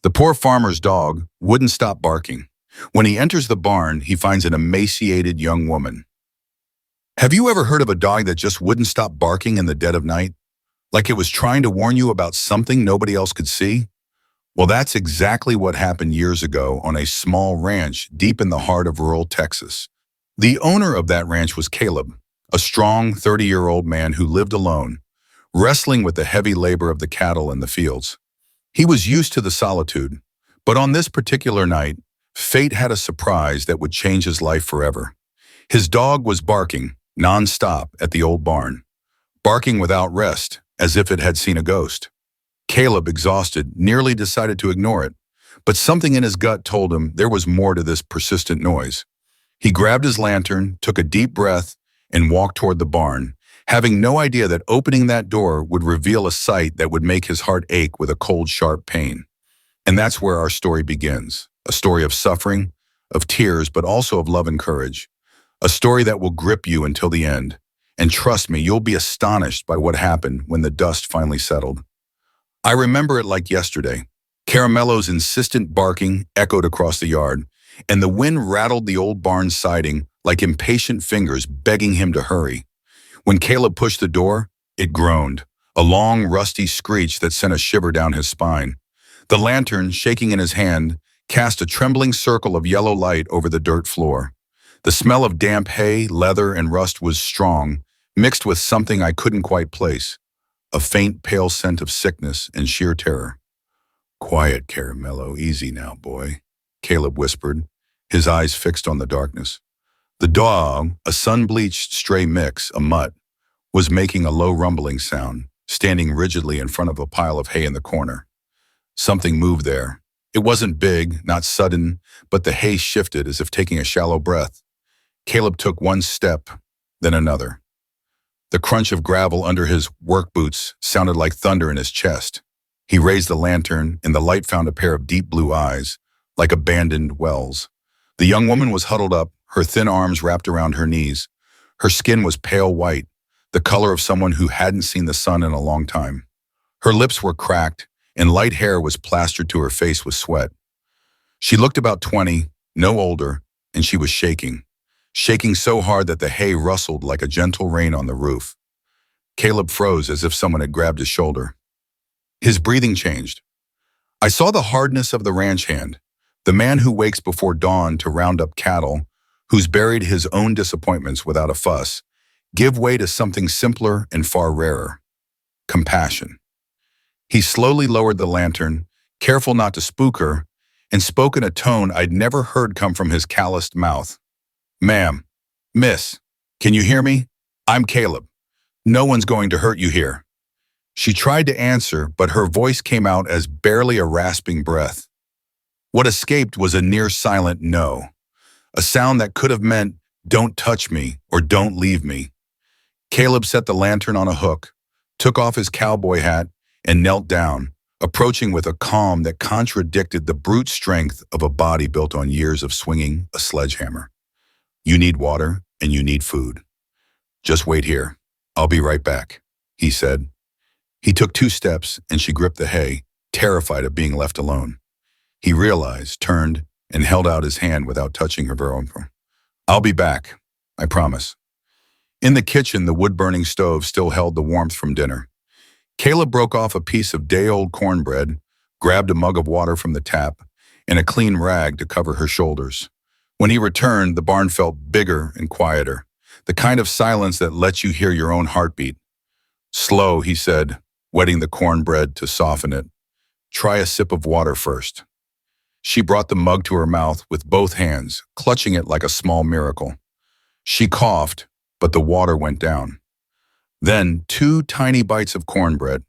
The poor farmer's dog wouldn't stop barking. When he enters the barn, he finds an emaciated young woman. Have you ever heard of a dog that just wouldn't stop barking in the dead of night? Like it was trying to warn you about something nobody else could see? Well, that's exactly what happened years ago on a small ranch deep in the heart of rural Texas. The owner of that ranch was Caleb, a strong 30-year-old man who lived alone, wrestling with the heavy labor of the cattle in the fields. He was used to the solitude, but on this particular night, fate had a surprise that would change his life forever. His dog was barking, non-stop, at the old barn, barking without rest, as if it had seen a ghost. Caleb, exhausted, nearly decided to ignore it, but something in his gut told him there was more to this persistent noise. He grabbed his lantern, took a deep breath, and walked toward the barn, having no idea that opening that door would reveal a sight that would make his heart ache with a cold, sharp pain. And that's where our story begins, a story of suffering, of tears, but also of love and courage. A story that will grip you until the end. And trust me, you'll be astonished by what happened when the dust finally settled. I remember it like yesterday. Caramelo's insistent barking echoed across the yard, and the wind rattled the old barn siding like impatient fingers begging him to hurry. When Caleb pushed the door, it groaned, a long, rusty screech that sent a shiver down his spine. The lantern, shaking in his hand, cast a trembling circle of yellow light over the dirt floor. The smell of damp hay, leather, and rust was strong, mixed with something I couldn't quite place, a faint, pale scent of sickness and sheer terror. "Quiet, Caramelo, easy now, boy," Caleb whispered, his eyes fixed on the darkness. The dog, a sun-bleached stray mix, a mutt, was making a low rumbling sound, standing rigidly in front of a pile of hay in the corner. Something moved there. It wasn't big, not sudden, but the hay shifted as if taking a shallow breath. Caleb took one step, then another. The crunch of gravel under his work boots sounded like thunder in his chest. He raised the lantern, and the light found a pair of deep blue eyes, like abandoned wells. The young woman was huddled up, her thin arms wrapped around her knees. Her skin was pale white, the color of someone who hadn't seen the sun in a long time. Her lips were cracked, and light hair was plastered to her face with sweat. She looked about 20, no older, and she was shaking so hard that the hay rustled like a gentle rain on the roof. Caleb froze as if someone had grabbed his shoulder. His breathing changed. I saw the hardness of the ranch hand, the man who wakes before dawn to round up cattle, who's buried his own disappointments without a fuss, give way to something simpler and far rarer: compassion. He slowly lowered the lantern, careful not to spook her, and spoke in a tone I'd never heard come from his calloused mouth. "Ma'am, miss, can you hear me? I'm Caleb. No one's going to hurt you here." She tried to answer, but her voice came out as barely a rasping breath. What escaped was a near-silent no, a sound that could have meant, "Don't touch me," or "Don't leave me." Caleb set the lantern on a hook, took off his cowboy hat, and knelt down, approaching with a calm that contradicted the brute strength of a body built on years of swinging a sledgehammer. "You need water, and you need food. Just wait here. I'll be right back," he said. He took 2 steps, and she gripped the hay, terrified of being left alone. He realized, turned, and held out his hand without touching her very own. "I'll be back, I promise." In the kitchen, the wood-burning stove still held the warmth from dinner. Caleb broke off a piece of day-old cornbread, grabbed a mug of water from the tap, and a clean rag to cover her shoulders. When he returned, the barn felt bigger and quieter, the kind of silence that lets you hear your own heartbeat. "Slow," he said, wetting the cornbread to soften it. "Try a sip of water first." She brought the mug to her mouth with both hands, clutching it like a small miracle. She coughed, but the water went down. Then 2 tiny bites of cornbread.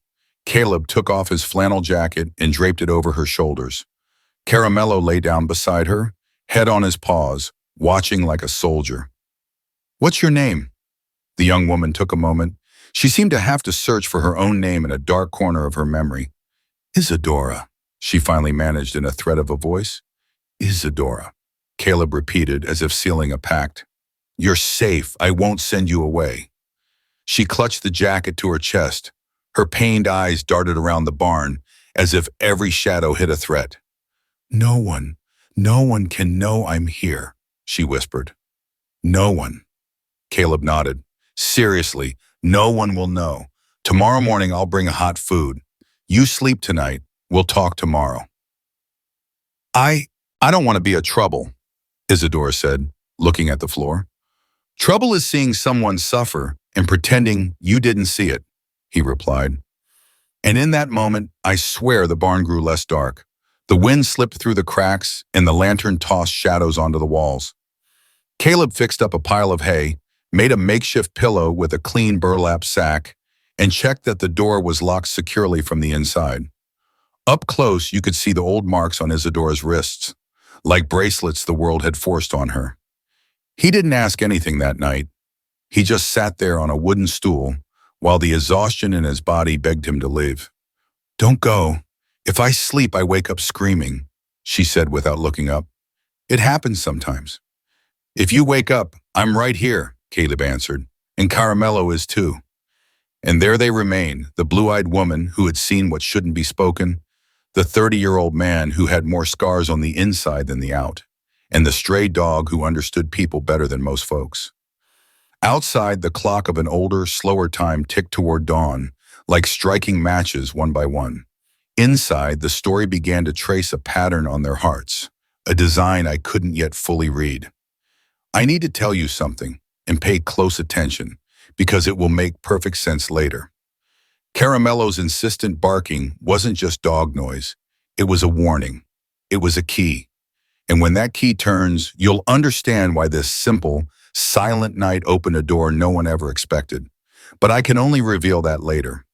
Caleb took off his flannel jacket and draped it over her shoulders. Caramelo lay down beside her, head on his paws, watching like a soldier. "What's your name?" The young woman took a moment. She seemed to have to search for her own name in a dark corner of her memory. "Isadora," she finally managed in a thread of a voice. "Isadora," Caleb repeated as if sealing a pact. "You're safe. I won't send you away." She clutched the jacket to her chest. Her pained eyes darted around the barn as if every shadow hid a threat. No one, no one can know I'm here, she whispered. No one. Caleb nodded. Seriously, no one will know. Tomorrow morning I'll bring hot food. You sleep tonight. We'll talk tomorrow. I, I don't want to be a trouble, Isadora said, looking at the floor. Trouble is seeing someone suffer and pretending you didn't see it, he replied. And in that moment, I swear the barn grew less dark. The wind slipped through the cracks and the lantern tossed shadows onto the walls. Caleb fixed up a pile of hay, made a makeshift pillow with a clean burlap sack, and checked that the door was locked securely from the inside. Up close, you could see the old marks on Isadora's wrists, like bracelets the world had forced on her. He didn't ask anything that night. He just sat there on a wooden stool while the exhaustion in his body begged him to leave. Don't go. If I sleep, I wake up screaming, she said without looking up. It happens sometimes. If you wake up, I'm right here, Caleb answered, and Caramelo is too. And there they remain, the blue-eyed woman who had seen what shouldn't be spoken, the 30-year-old man who had more scars on the inside than the out, and the stray dog who understood people better than most folks. Outside, the clock of an older, slower time ticked toward dawn, like striking matches one by one. Inside, the story began to trace a pattern on their hearts, a design I couldn't yet fully read. I need to tell you something, and pay close attention, because it will make perfect sense later. Caramelo's insistent barking wasn't just dog noise. It was a warning. It was a key. And when that key turns, you'll understand why this simple, silent night opened a door no one ever expected. But I can only reveal that later.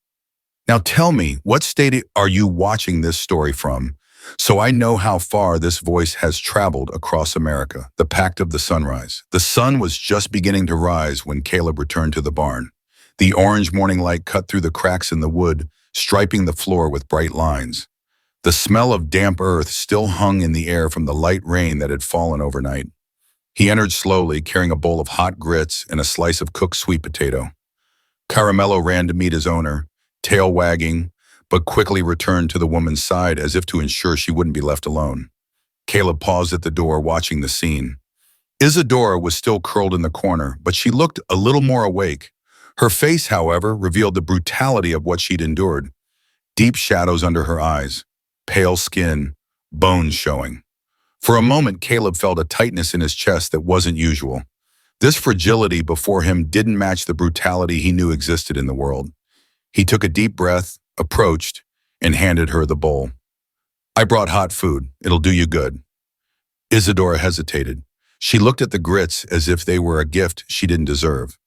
Now tell me, what state are you watching this story from, so I know how far this voice has traveled across America? The Pact of the Sunrise. The sun was just beginning to rise when Caleb returned to the barn. The orange morning light cut through the cracks in the wood, striping the floor with bright lines. The smell of damp earth still hung in the air from the light rain that had fallen overnight. He entered slowly, carrying a bowl of hot grits and a slice of cooked sweet potato. Caramelo ran to meet his owner, tail wagging, but quickly returned to the woman's side as if to ensure she wouldn't be left alone. Caleb paused at the door, watching the scene. Isadora was still curled in the corner, but she looked a little more awake. Her face, however, revealed the brutality of what she'd endured. Deep shadows under her eyes, pale skin, bones showing. For a moment, Caleb felt a tightness in his chest that wasn't usual. This fragility before him didn't match the brutality he knew existed in the world. He took a deep breath, approached, and handed her the bowl. I brought hot food. It'll do you good. Isadora hesitated. She looked at the grits as if they were a gift she didn't deserve.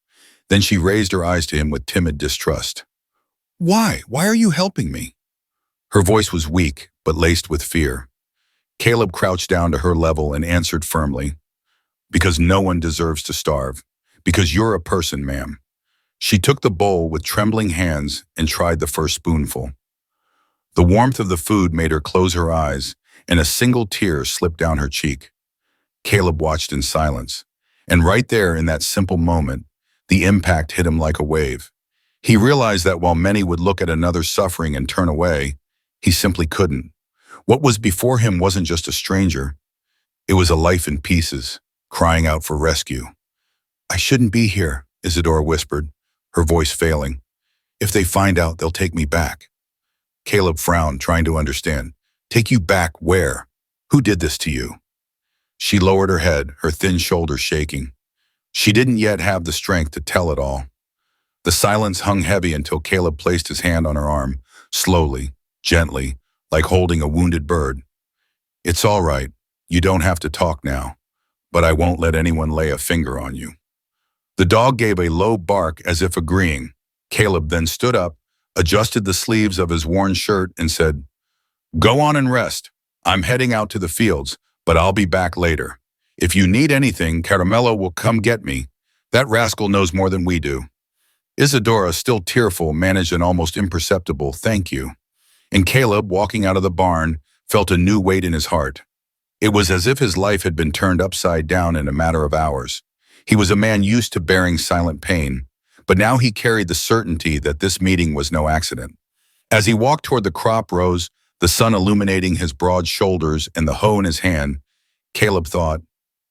Then she raised her eyes to him with timid distrust. Why? Why are you helping me? Her voice was weak, but laced with fear. Caleb crouched down to her level and answered firmly, because no one deserves to starve. Because you're a person, ma'am. She took the bowl with trembling hands and tried the first spoonful. The warmth of the food made her close her eyes, and a single tear slipped down her cheek. Caleb watched in silence, and right there in that simple moment, the impact hit him like a wave. He realized that while many would look at another suffering and turn away, he simply couldn't. What was before him wasn't just a stranger. It was a life in pieces, crying out for rescue. I shouldn't be here, Isadora whispered, her voice failing. If they find out, they'll take me back. Caleb frowned, trying to understand. Take you back where? Who did this to you? She lowered her head, her thin shoulders shaking. She didn't yet have the strength to tell it all. The silence hung heavy until Caleb placed his hand on her arm, slowly, gently, like holding a wounded bird. It's all right. You don't have to talk now, but I won't let anyone lay a finger on you. The dog gave a low bark as if agreeing. Caleb then stood up, adjusted the sleeves of his worn shirt, and said, Go on and rest. I'm heading out to the fields, but I'll be back later. If you need anything, Caramelo will come get me. That rascal knows more than we do. Isadora, still tearful, managed an almost imperceptible thank you. And Caleb, walking out of the barn, felt a new weight in his heart. It was as if his life had been turned upside down in a matter of hours. He was a man used to bearing silent pain, but now he carried the certainty that this meeting was no accident. As he walked toward the crop rows, the sun illuminating his broad shoulders and the hoe in his hand. Caleb thought,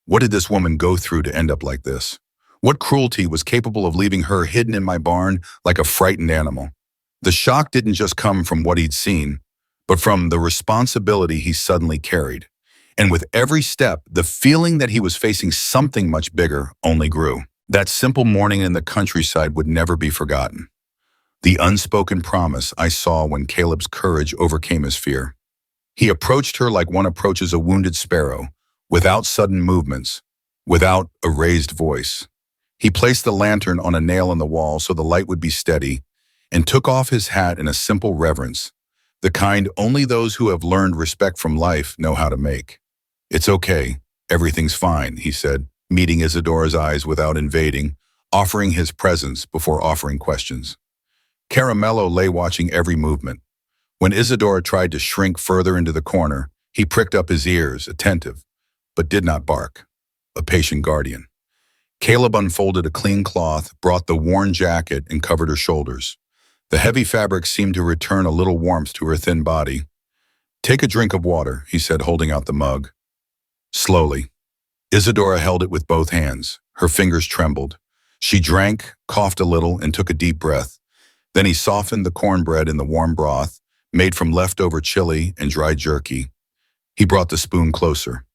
what did this woman go through to end up like this? What cruelty was capable of leaving her hidden in my barn like a frightened animal? The shock didn't just come from what he'd seen, but from the responsibility he suddenly carried. And with every step, the feeling that he was facing something much bigger only grew. That simple morning in the countryside would never be forgotten. The unspoken promise I saw when Caleb's courage overcame his fear. He approached her like one approaches a wounded sparrow, without sudden movements, without a raised voice. He placed the lantern on a nail in the wall so the light would be steady, and took off his hat in a simple reverence, the kind only those who have learned respect from life know how to make. It's okay, everything's fine, he said, meeting Isadora's eyes without invading, offering his presence before offering questions. Caramelo lay watching every movement. When Isadora tried to shrink further into the corner, he pricked up his ears, attentive, but did not bark, a patient guardian. Caleb unfolded a clean cloth, brought the worn jacket, and covered her shoulders. The heavy fabric seemed to return a little warmth to her thin body. Take a drink of water, he said, holding out the mug. Slowly. Isadora held it with both hands. Her fingers trembled. She drank, coughed a little, and took a deep breath. Then he softened the cornbread in the warm broth, made from leftover chili and dried jerky. He brought the spoon closer.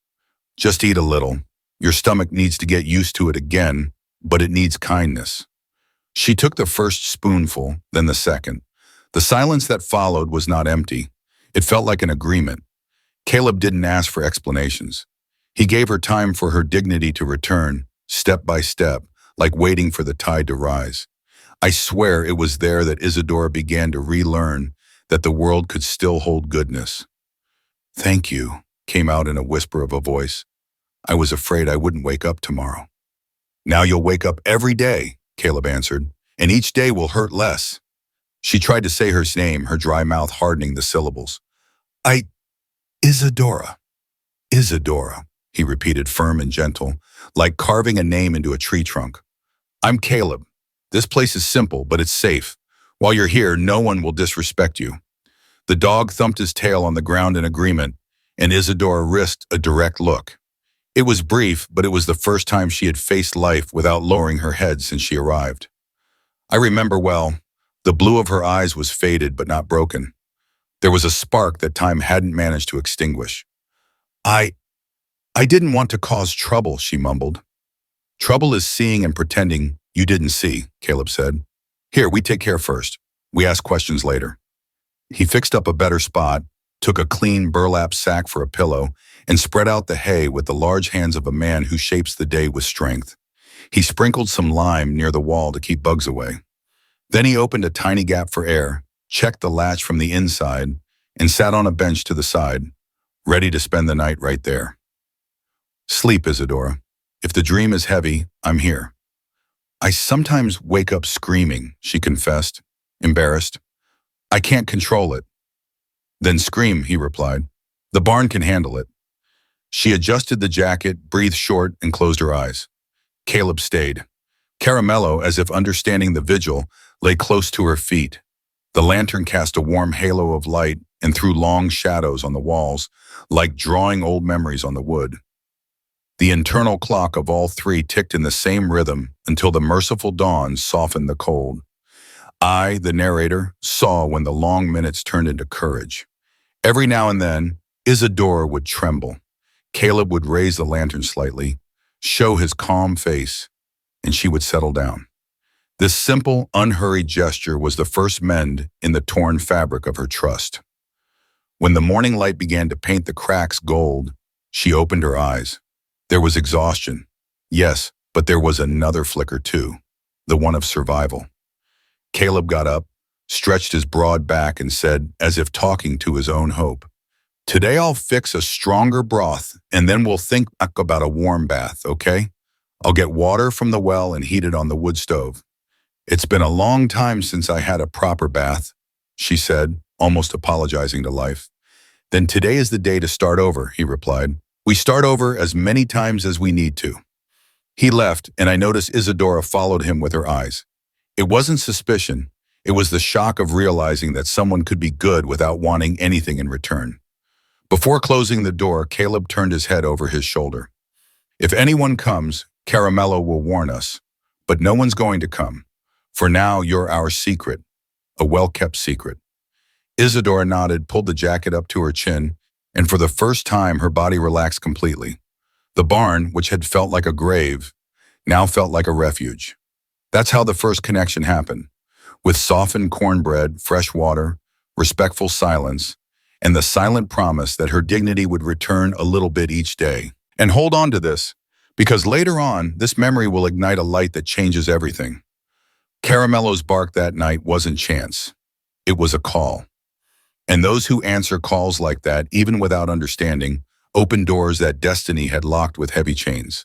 Just eat a little. Your stomach needs to get used to it again, but it needs kindness. She took the first spoonful, then the second. The silence that followed was not empty. It felt like an agreement. Caleb didn't ask for explanations. He gave her time for her dignity to return, step by step, like waiting for the tide to rise. I swear it was there that Isadora began to relearn that the world could still hold goodness. Thank you, came out in a whisper of a voice. I was afraid I wouldn't wake up tomorrow. Now you'll wake up every day, Caleb answered, and each day will hurt less. She tried to say her name, her dry mouth hardening the syllables. Isadora. Isadora, he repeated, firm and gentle, like carving a name into a tree trunk. I'm Caleb. This place is simple, but it's safe. While you're here, no one will disrespect you. The dog thumped his tail on the ground in agreement, and Isadora risked a direct look. It was brief, but it was the first time she had faced life without lowering her head since she arrived. I remember well, the blue of her eyes was faded but not broken. There was a spark that time hadn't managed to extinguish. I didn't want to cause trouble, she mumbled. Trouble is seeing and pretending you didn't see, Caleb said. Here, we take care first. We ask questions later. He fixed up a better spot, took a clean burlap sack for a pillow, and spread out the hay with the large hands of a man who shapes the day with strength. He sprinkled some lime near the wall to keep bugs away. Then he opened a tiny gap for air, checked the latch from the inside, and sat on a bench to the side, ready to spend the night right there. Sleep, Isadora. If the dream is heavy, I'm here. I sometimes wake up screaming, she confessed, embarrassed. I can't control it. Then scream, he replied. The barn can handle it. She adjusted the jacket, breathed short, and closed her eyes. Caleb stayed. Caramelo, as if understanding the vigil, lay close to her feet. The lantern cast a warm halo of light and threw long shadows on the walls, like drawing old memories on the wood. The internal clock of all three ticked in the same rhythm until the merciful dawn softened the cold. I, the narrator, saw when the long minutes turned into courage. Every now and then, Isadora would tremble. Caleb would raise the lantern slightly, show his calm face, and she would settle down. This simple, unhurried gesture was the first mend in the torn fabric of her trust. When the morning light began to paint the cracks gold, she opened her eyes. There was exhaustion, yes, but there was another flicker too, the one of survival. Caleb got up, stretched his broad back, and said, as if talking to his own hope, Today I'll fix a stronger broth, and then we'll think about a warm bath, okay? I'll get water from the well and heat it on the wood stove. It's been a long time since I had a proper bath, she said, almost apologizing to life. Then today is the day to start over, he replied. We start over as many times as we need to. He left, and I noticed Isadora followed him with her eyes. It wasn't suspicion. It was the shock of realizing that someone could be good without wanting anything in return. Before closing the door, Caleb turned his head over his shoulder. If anyone comes, Caramelo will warn us, but no one's going to come. For now, you're our secret, a well-kept secret. Isadora nodded, pulled the jacket up to her chin, and for the first time, her body relaxed completely. The barn, which had felt like a grave, now felt like a refuge. That's how the first connection happened, with softened cornbread, fresh water, respectful silence, and the silent promise that her dignity would return a little bit each day. And hold on to this, because later on, this memory will ignite a light that changes everything. Caramelo's bark that night wasn't chance. It was a call. And those who answer calls like that, even without understanding, open doors that destiny had locked with heavy chains.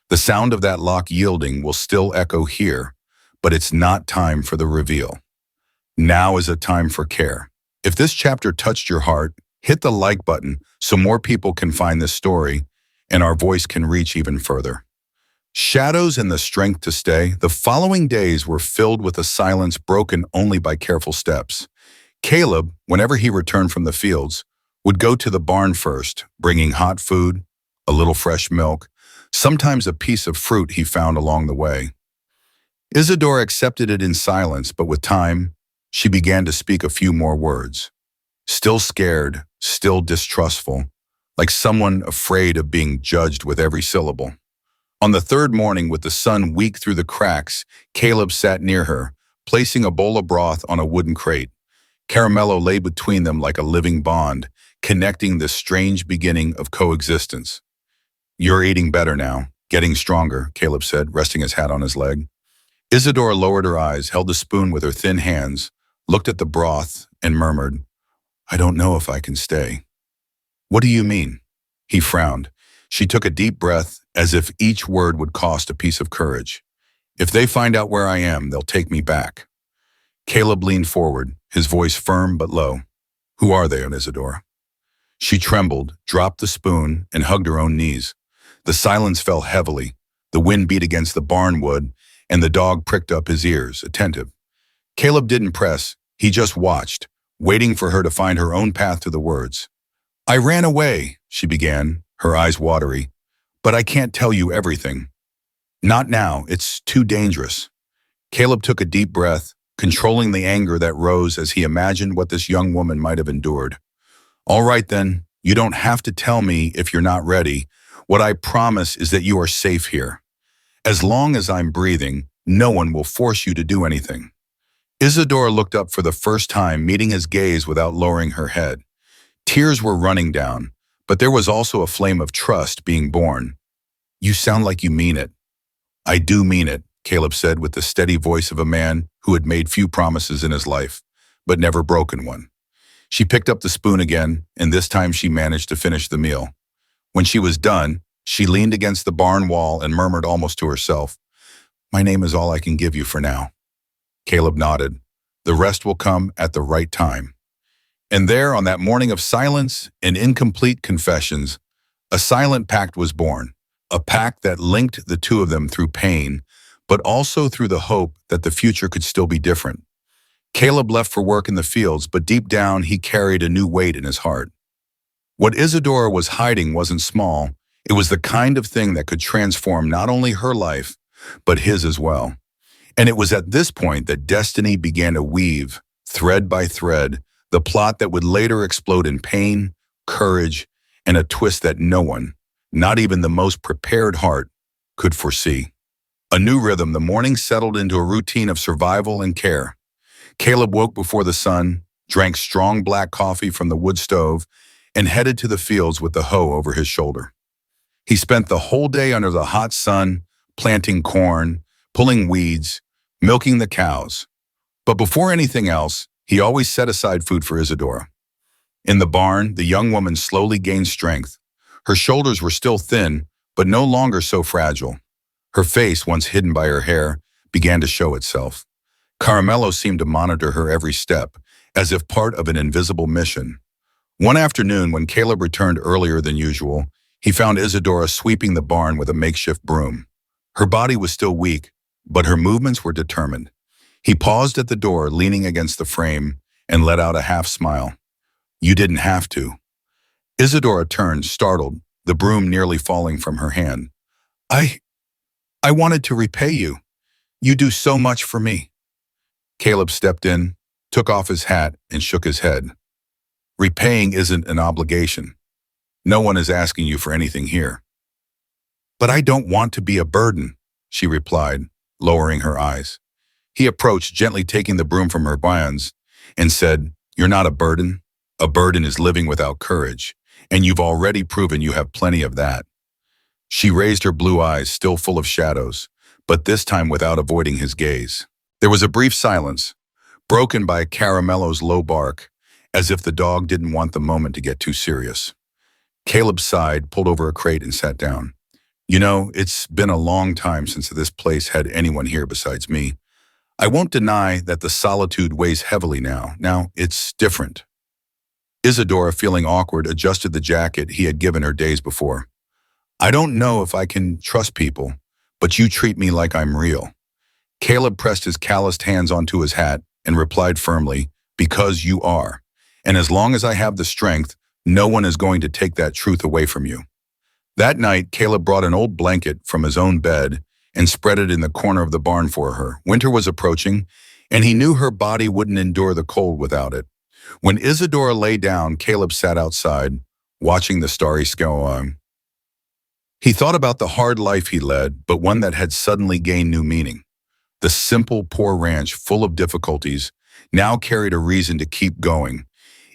The sound of that lock yielding will still echo here, but it's not time for the reveal. Now is a time for care. If this chapter touched your heart, hit the like button so more people can find this story and our voice can reach even further. Shadows and the strength to stay. The following days were filled with a silence broken only by careful steps. Caleb, whenever he returned from the fields, would go to the barn first, bringing hot food, a little fresh milk, sometimes a piece of fruit he found along the way. Isadora accepted it in silence, but with time, she began to speak a few more words. Still scared, still distrustful, like someone afraid of being judged with every syllable. On the third morning, with the sun weak through the cracks, Caleb sat near her, placing a bowl of broth on a wooden crate. Caramelo lay between them like a living bond, connecting this strange beginning of coexistence. "You're eating better now, getting stronger," Caleb said, resting his hat on his leg. Isadora lowered her eyes, held the spoon with her thin hands, looked at the broth, and murmured, "I don't know if I can stay." "What do you mean?" He frowned. She took a deep breath, as if each word would cost a piece of courage. "If they find out where I am, they'll take me back." Caleb leaned forward, his voice firm but low. "Who are they, Isadora?" She trembled, dropped the spoon, and hugged her own knees. The silence fell heavily. The wind beat against the barn wood, and the dog pricked up his ears, attentive. Caleb didn't press. He just watched, waiting for her to find her own path to the words. "I ran away," she began, her eyes watery. "But I can't tell you everything. Not now, it's too dangerous." Caleb took a deep breath, controlling the anger that rose as he imagined what this young woman might have endured. "All right then, you don't have to tell me if you're not ready. What I promise is that you are safe here. As long as I'm breathing, no one will force you to do anything." Isadora looked up for the first time, meeting his gaze without lowering her head. Tears were running down, but there was also a flame of trust being born. "You sound like you mean it." "I do mean it," Caleb said with the steady voice of a man who had made few promises in his life, but never broken one. She picked up the spoon again, and this time she managed to finish the meal. When she was done, she leaned against the barn wall and murmured almost to herself, "My name is all I can give you for now." Caleb nodded. "The rest will come at the right time." And there, on that morning of silence and incomplete confessions, a silent pact was born, a pact that linked the two of them through pain, but also through the hope that the future could still be different. Caleb left for work in the fields, but deep down he carried a new weight in his heart. What Isadora was hiding wasn't small. It was the kind of thing that could transform not only her life, but his as well. And it was at this point that destiny began to weave, thread by thread, the plot that would later explode in pain, courage, and a twist that no one, not even the most prepared heart, could foresee. A new rhythm, the morning settled into a routine of survival and care. Caleb woke before the sun, drank strong black coffee from the wood stove, and headed to the fields with the hoe over his shoulder. He spent the whole day under the hot sun, planting corn, pulling weeds, milking the cows. But before anything else, he always set aside food for Isadora. In the barn, the young woman slowly gained strength. Her shoulders were still thin, but no longer so fragile. Her face, once hidden by her hair, began to show itself. Caramelo seemed to monitor her every step, as if part of an invisible mission. One afternoon, when Caleb returned earlier than usual, he found Isadora sweeping the barn with a makeshift broom. Her body was still weak, but her movements were determined. He paused at the door, leaning against the frame, and let out a half smile. You didn't have to. Isadora turned, startled, the broom nearly falling from her hand. I wanted to repay you. You do so much for me. Caleb stepped in, took off his hat, and shook his head. Repaying isn't an obligation. No one is asking you for anything here. But I don't want to be a burden, she replied, lowering her eyes. He approached, gently taking the broom from her bands, and said, You're not a burden. A burden is living without courage, and you've already proven you have plenty of that. She raised her blue eyes, still full of shadows, but this time without avoiding his gaze. There was a brief silence, broken by Caramelo's low bark, as if the dog didn't want the moment to get too serious. Caleb sighed, pulled over a crate, and sat down. You know, it's been a long time since this place had anyone here besides me. I won't deny that the solitude weighs heavily now. Now, it's different. Isadora, feeling awkward, adjusted the jacket he had given her days before. I don't know if I can trust people, but you treat me like I'm real. Caleb pressed his calloused hands onto his hat and replied firmly, Because you are. And as long as I have the strength, no one is going to take that truth away from you. That night, Caleb brought an old blanket from his own bed and spread it in the corner of the barn for her. Winter was approaching, and he knew her body wouldn't endure the cold without it. When Isadora lay down, Caleb sat outside, watching the starry sky. He thought about the hard life he led, but one that had suddenly gained new meaning. The simple, poor ranch, full of difficulties, now carried a reason to keep going.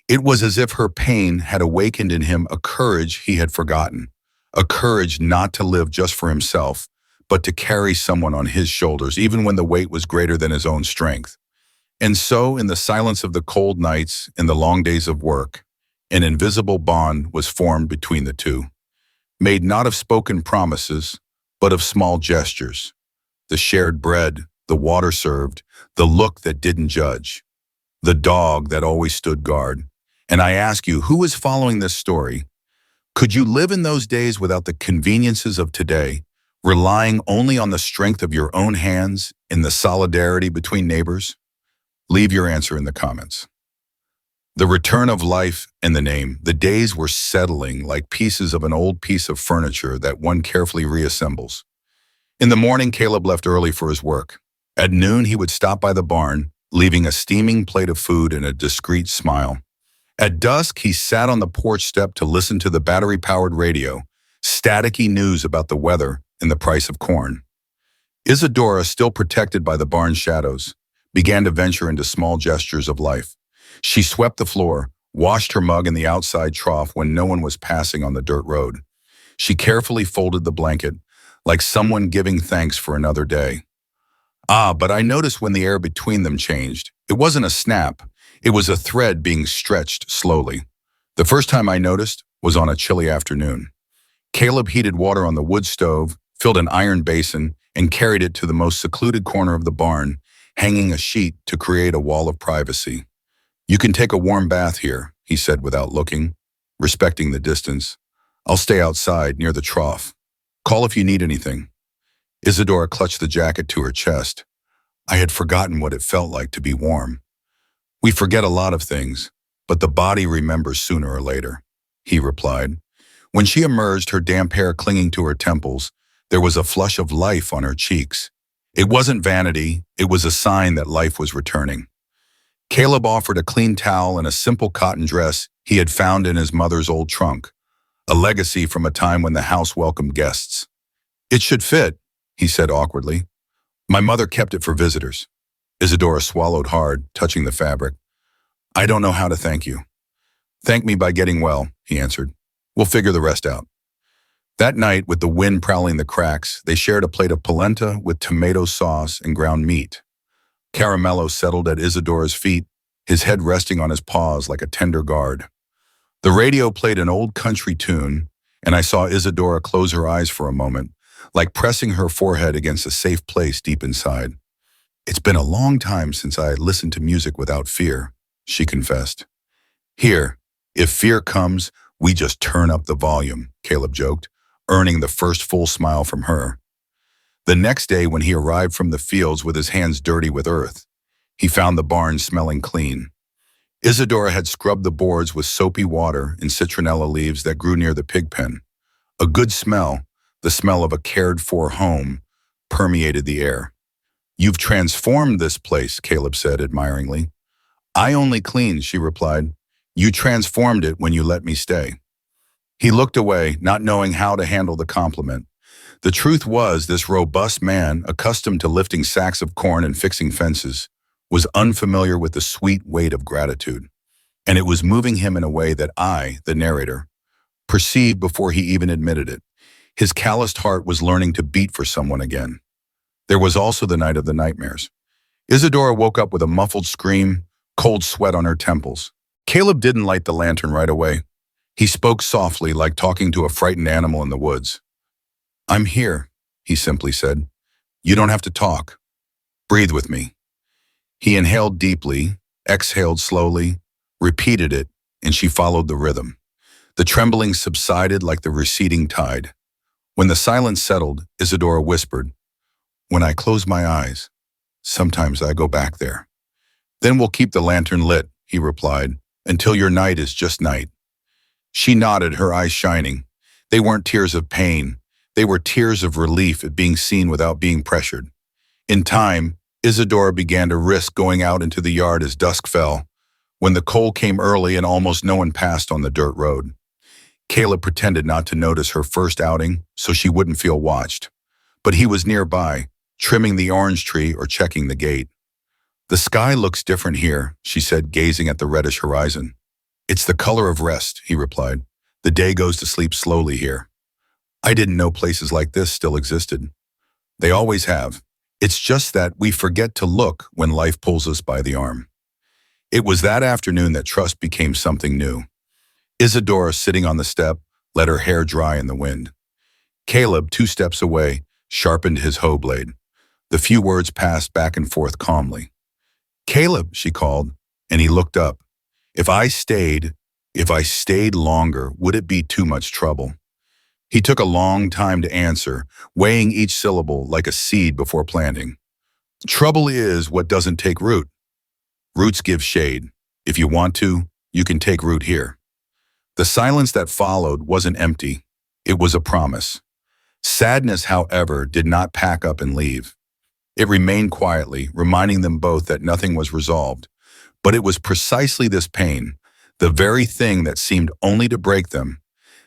It was as if her pain had awakened in him a courage he had forgotten, a courage not to live just for himself, but to carry someone on his shoulders, even when the weight was greater than his own strength. And so, in the silence of the cold nights and the long days of work, an invisible bond was formed between the two, made not of spoken promises, but of small gestures. The shared bread, the water served, the look that didn't judge, the dog that always stood guard. And I ask you, who is following this story? Could you live in those days without the conveniences of today, relying only on the strength of your own hands and the solidarity between neighbors? Leave your answer in the comments. The return of life and the name. The days were settling like pieces of an old piece of furniture that one carefully reassembles. In the morning, Caleb left early for his work. At noon, he would stop by the barn, leaving a steaming plate of food and a discreet smile. At dusk, he sat on the porch step to listen to the battery-powered radio, staticky news about the weather and the price of corn. Isadora, still protected by the barn shadows, began to venture into small gestures of life. She swept the floor, washed her mug in the outside trough when no one was passing on the dirt road. She carefully folded the blanket, like someone giving thanks for another day. But I noticed when the air between them changed. It wasn't a snap. It was a thread being stretched slowly. The first time I noticed was on a chilly afternoon. Caleb heated water on the wood stove, filled an iron basin, and carried it to the most secluded corner of the barn, hanging a sheet to create a wall of privacy. You can take a warm bath here, he said without looking, respecting the distance. I'll stay outside near the trough. Call if you need anything. Isadora clutched the jacket to her chest. I had forgotten what it felt like to be warm. We forget a lot of things, but the body remembers sooner or later, he replied. When she emerged, her damp hair clinging to her temples, there was a flush of life on her cheeks. It wasn't vanity, it was a sign that life was returning. Caleb offered a clean towel and a simple cotton dress he had found in his mother's old trunk, a legacy from a time when the house welcomed guests. It should fit, he said awkwardly. My mother kept it for visitors. Isadora swallowed hard, touching the fabric. I don't know how to thank you. Thank me by getting well, he answered. We'll figure the rest out. That night, with the wind prowling the cracks, they shared a plate of polenta with tomato sauce and ground meat. Caramelo settled at Isadora's feet, his head resting on his paws like a tender guard. The radio played an old country tune, and I saw Isadora close her eyes for a moment, like pressing her forehead against a safe place deep inside. It's been a long time since I listened to music without fear, she confessed. Here, if fear comes, we just turn up the volume, Caleb joked, earning the first full smile from her. The next day, when he arrived from the fields with his hands dirty with earth, He found the barn smelling clean. Isadora had scrubbed the boards with soapy water and citronella leaves that grew near the pig pen. A good smell, the smell of a cared-for home, permeated the air. "You've transformed this place," Caleb said admiringly. "I only cleaned," she replied. "You transformed it when you let me stay." He looked away, not knowing how to handle the compliment. The truth was, this robust man, accustomed to lifting sacks of corn and fixing fences, was unfamiliar with the sweet weight of gratitude. And it was moving him in a way that I, the narrator, perceived before he even admitted it. His calloused heart was learning to beat for someone again. There was also the night of the nightmares. Isadora woke up with a muffled scream, cold sweat on her temples. Caleb didn't light the lantern right away. He spoke softly, like talking to a frightened animal in the woods. "I'm here," he simply said. "You don't have to talk. Breathe with me." He inhaled deeply, exhaled slowly, repeated it, and she followed the rhythm. The trembling subsided like the receding tide. When the silence settled, Isadora whispered, "When I close my eyes, sometimes I go back there." "Then we'll keep the lantern lit," he replied, "until your night is just night." She nodded, her eyes shining. They weren't tears of pain. They were tears of relief at being seen without being pressured. In time, Isadora began to risk going out into the yard as dusk fell, when the cold came early and almost no one passed on the dirt road. Caleb pretended not to notice her first outing so she wouldn't feel watched. But he was nearby, trimming the orange tree or checking the gate. "The sky looks different here," she said, gazing at the reddish horizon. "It's the color of rest," he replied. "The day goes to sleep slowly here." "I didn't know places like this still existed." "They always have. It's just that we forget to look when life pulls us by the arm." It was that afternoon that trust became something new. Isadora, sitting on the step, let her hair dry in the wind. Caleb, 2 steps away, sharpened his hoe blade. The few words passed back and forth calmly. "Caleb," she called, and he looked up. If I stayed longer, would it be too much trouble?" He took a long time to answer, weighing each syllable like a seed before planting. "Trouble is what doesn't take root. Roots give shade. If you want to, you can take root here." The silence that followed wasn't empty. It was a promise. Sadness, however, did not pack up and leave. It remained quietly, reminding them both that nothing was resolved. But it was precisely this pain, the very thing that seemed only to break them,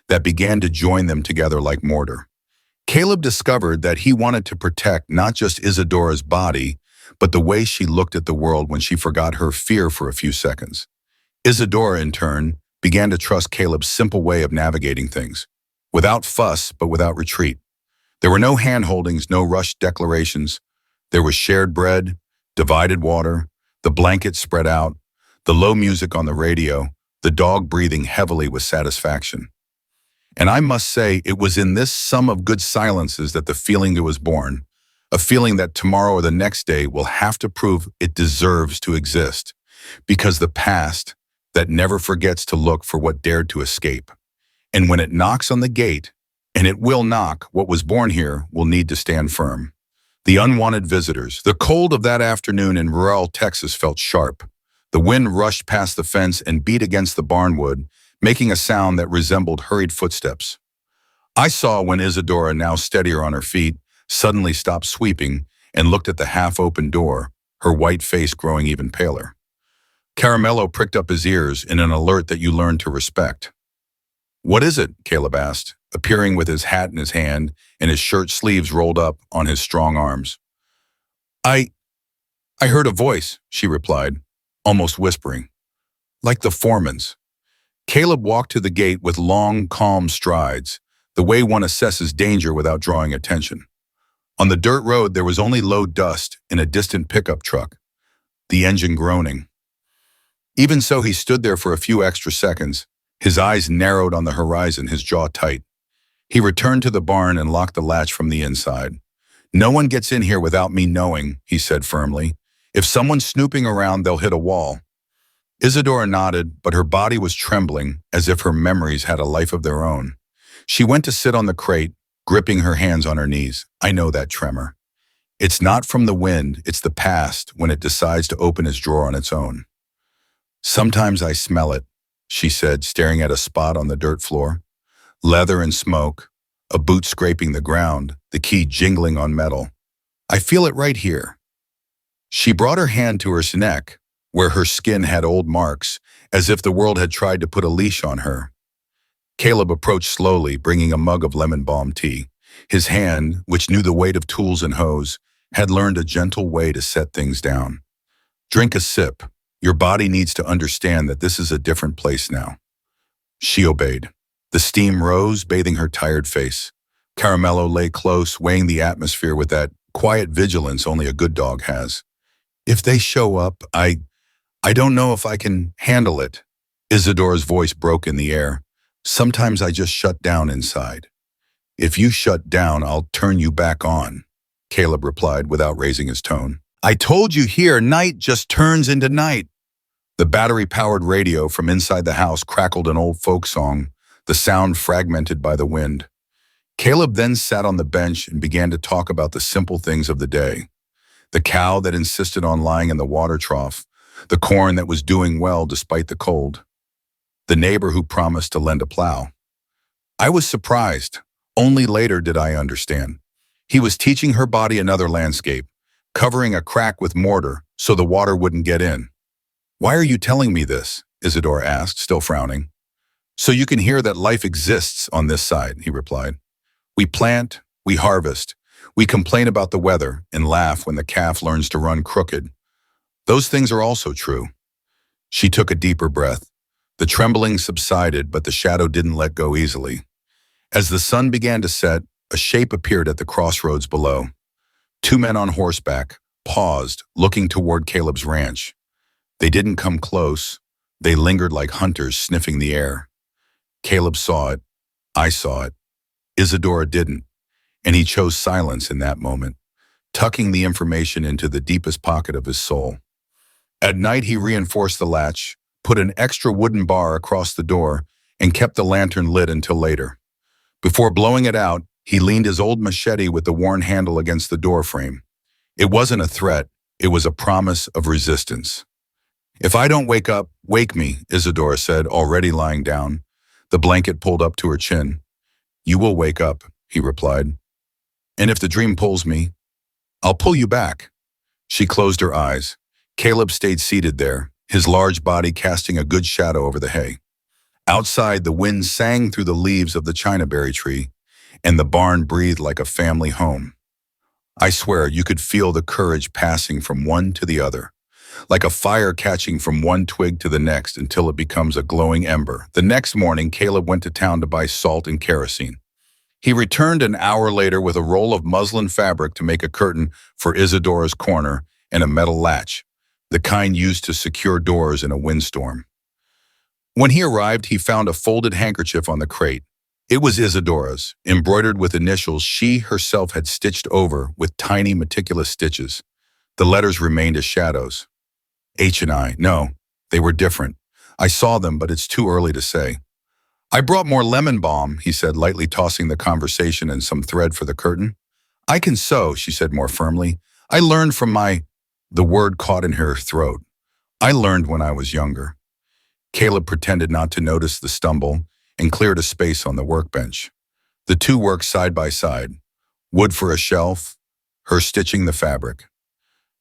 that began to join them together like mortar. Caleb discovered that he wanted to protect not just Isadora's body, but the way she looked at the world when she forgot her fear for a few seconds. Isadora, in turn, began to trust Caleb's simple way of navigating things, without fuss but without retreat. There were no hand-holdings, no rushed declarations. There was shared bread, divided water, the blankets spread out, the low music on the radio, the dog breathing heavily with satisfaction. And I must say, it was in this sum of good silences that the feeling was born, a feeling that tomorrow or the next day will have to prove it deserves to exist, because the past that never forgets to look for what dared to escape. And when it knocks on the gate, and it will knock, what was born here will need to stand firm. The unwanted visitors. The cold of that afternoon in rural Texas felt sharp. The wind rushed past the fence and beat against the barnwood, making a sound that resembled hurried footsteps. I saw when Isadora, now steadier on her feet, suddenly stopped sweeping and looked at the half-open door, her white face growing even paler. Caramelo pricked up his ears in an alert that you learned to respect. "What is it?" Caleb asked, appearing with his hat in his hand and his shirt sleeves rolled up on his strong arms. I heard a voice," she replied, almost whispering. "Like the foreman's." Caleb walked to the gate with long, calm strides, the way one assesses danger without drawing attention. On the dirt road, there was only low dust in a distant pickup truck, the engine groaning. Even so, he stood there for a few extra seconds, his eyes narrowed on the horizon, his jaw tight. He returned to the barn and locked the latch from the inside. "No one gets in here without me knowing," he said firmly. "If someone's snooping around, they'll hit a wall." Isadora nodded, but her body was trembling as if her memories had a life of their own. She went to sit on the crate, gripping her hands on her knees. "I know that tremor. It's not from the wind, it's the past when it decides to open its drawer on its own. Sometimes I smell it, she said, staring at a spot on the dirt floor. Leather and smoke, a boot scraping the ground, the key jingling on metal. I feel it right here. She brought her hand to her neck, where her skin had old marks, as if the world had tried to put a leash on her. Caleb approached slowly, bringing a mug of lemon balm tea. His hand, which knew the weight of tools and hose, had learned a gentle way to set things down. Drink a sip. Your body needs to understand that this is a different place now. She obeyed. The steam rose, bathing her tired face. Caramelo lay close, weighing the atmosphere with that quiet vigilance only a good dog has. If they show up, I don't know if I can handle it. Isadora's voice broke in the air. Sometimes I just shut down inside. If you shut down, I'll turn you back on, Caleb replied without raising his tone. I told you here, night just turns into night. The battery-powered radio from inside the house crackled an old folk song, the sound fragmented by the wind. Caleb then sat on the bench and began to talk about the simple things of the day. The cow that insisted on lying in the water trough, the corn that was doing well despite the cold, the neighbor who promised to lend a plow. I was surprised. Only later did I understand. He was teaching her body another landscape, covering a crack with mortar so the water wouldn't get in. Why are you telling me this? Isadora asked, still frowning. So you can hear that life exists on this side, he replied. We plant, we harvest, we complain about the weather and laugh when the calf learns to run crooked. Those things are also true. She took a deeper breath. The trembling subsided, but the shadow didn't let go easily. As the sun began to set, a shape appeared at the crossroads below. Two men on horseback paused, looking toward Caleb's ranch. They didn't come close. They lingered like hunters sniffing the air. Caleb saw it. I saw it. Isadora didn't, and he chose silence in that moment, tucking the information into the deepest pocket of his soul. At night, he reinforced the latch, put an extra wooden bar across the door, and kept the lantern lit until later. Before blowing it out, he leaned his old machete with the worn handle against the door frame. It wasn't a threat, it was a promise of resistance. If I don't wake up, wake me, Isadora said, already lying down, the blanket pulled up to her chin. You will wake up, he replied. And if the dream pulls me, I'll pull you back. She closed her eyes. Caleb stayed seated there, his large body casting a good shadow over the hay. Outside, the wind sang through the leaves of the chinaberry tree, and the barn breathed like a family home. I swear you could feel the courage passing from one to the other, like a fire catching from one twig to the next until it becomes a glowing ember. The next morning, Caleb went to town to buy salt and kerosene. He returned an hour later with a roll of muslin fabric to make a curtain for Isadora's corner and a metal latch, the kind used to secure doors in a windstorm. When he arrived, he found a folded handkerchief on the crate. It was Isadora's, embroidered with initials she herself had stitched over with tiny, meticulous stitches. The letters remained as shadows. H and I. No, they were different. I saw them, but it's too early to say. I brought more lemon balm, he said, lightly tossing the conversation and some thread for the curtain. I can sew, she said more firmly. I learned from my... The word caught in her throat. I learned when I was younger. Caleb pretended not to notice the stumble and cleared a space on the workbench. The two worked side by side, wood for a shelf, her stitching the fabric.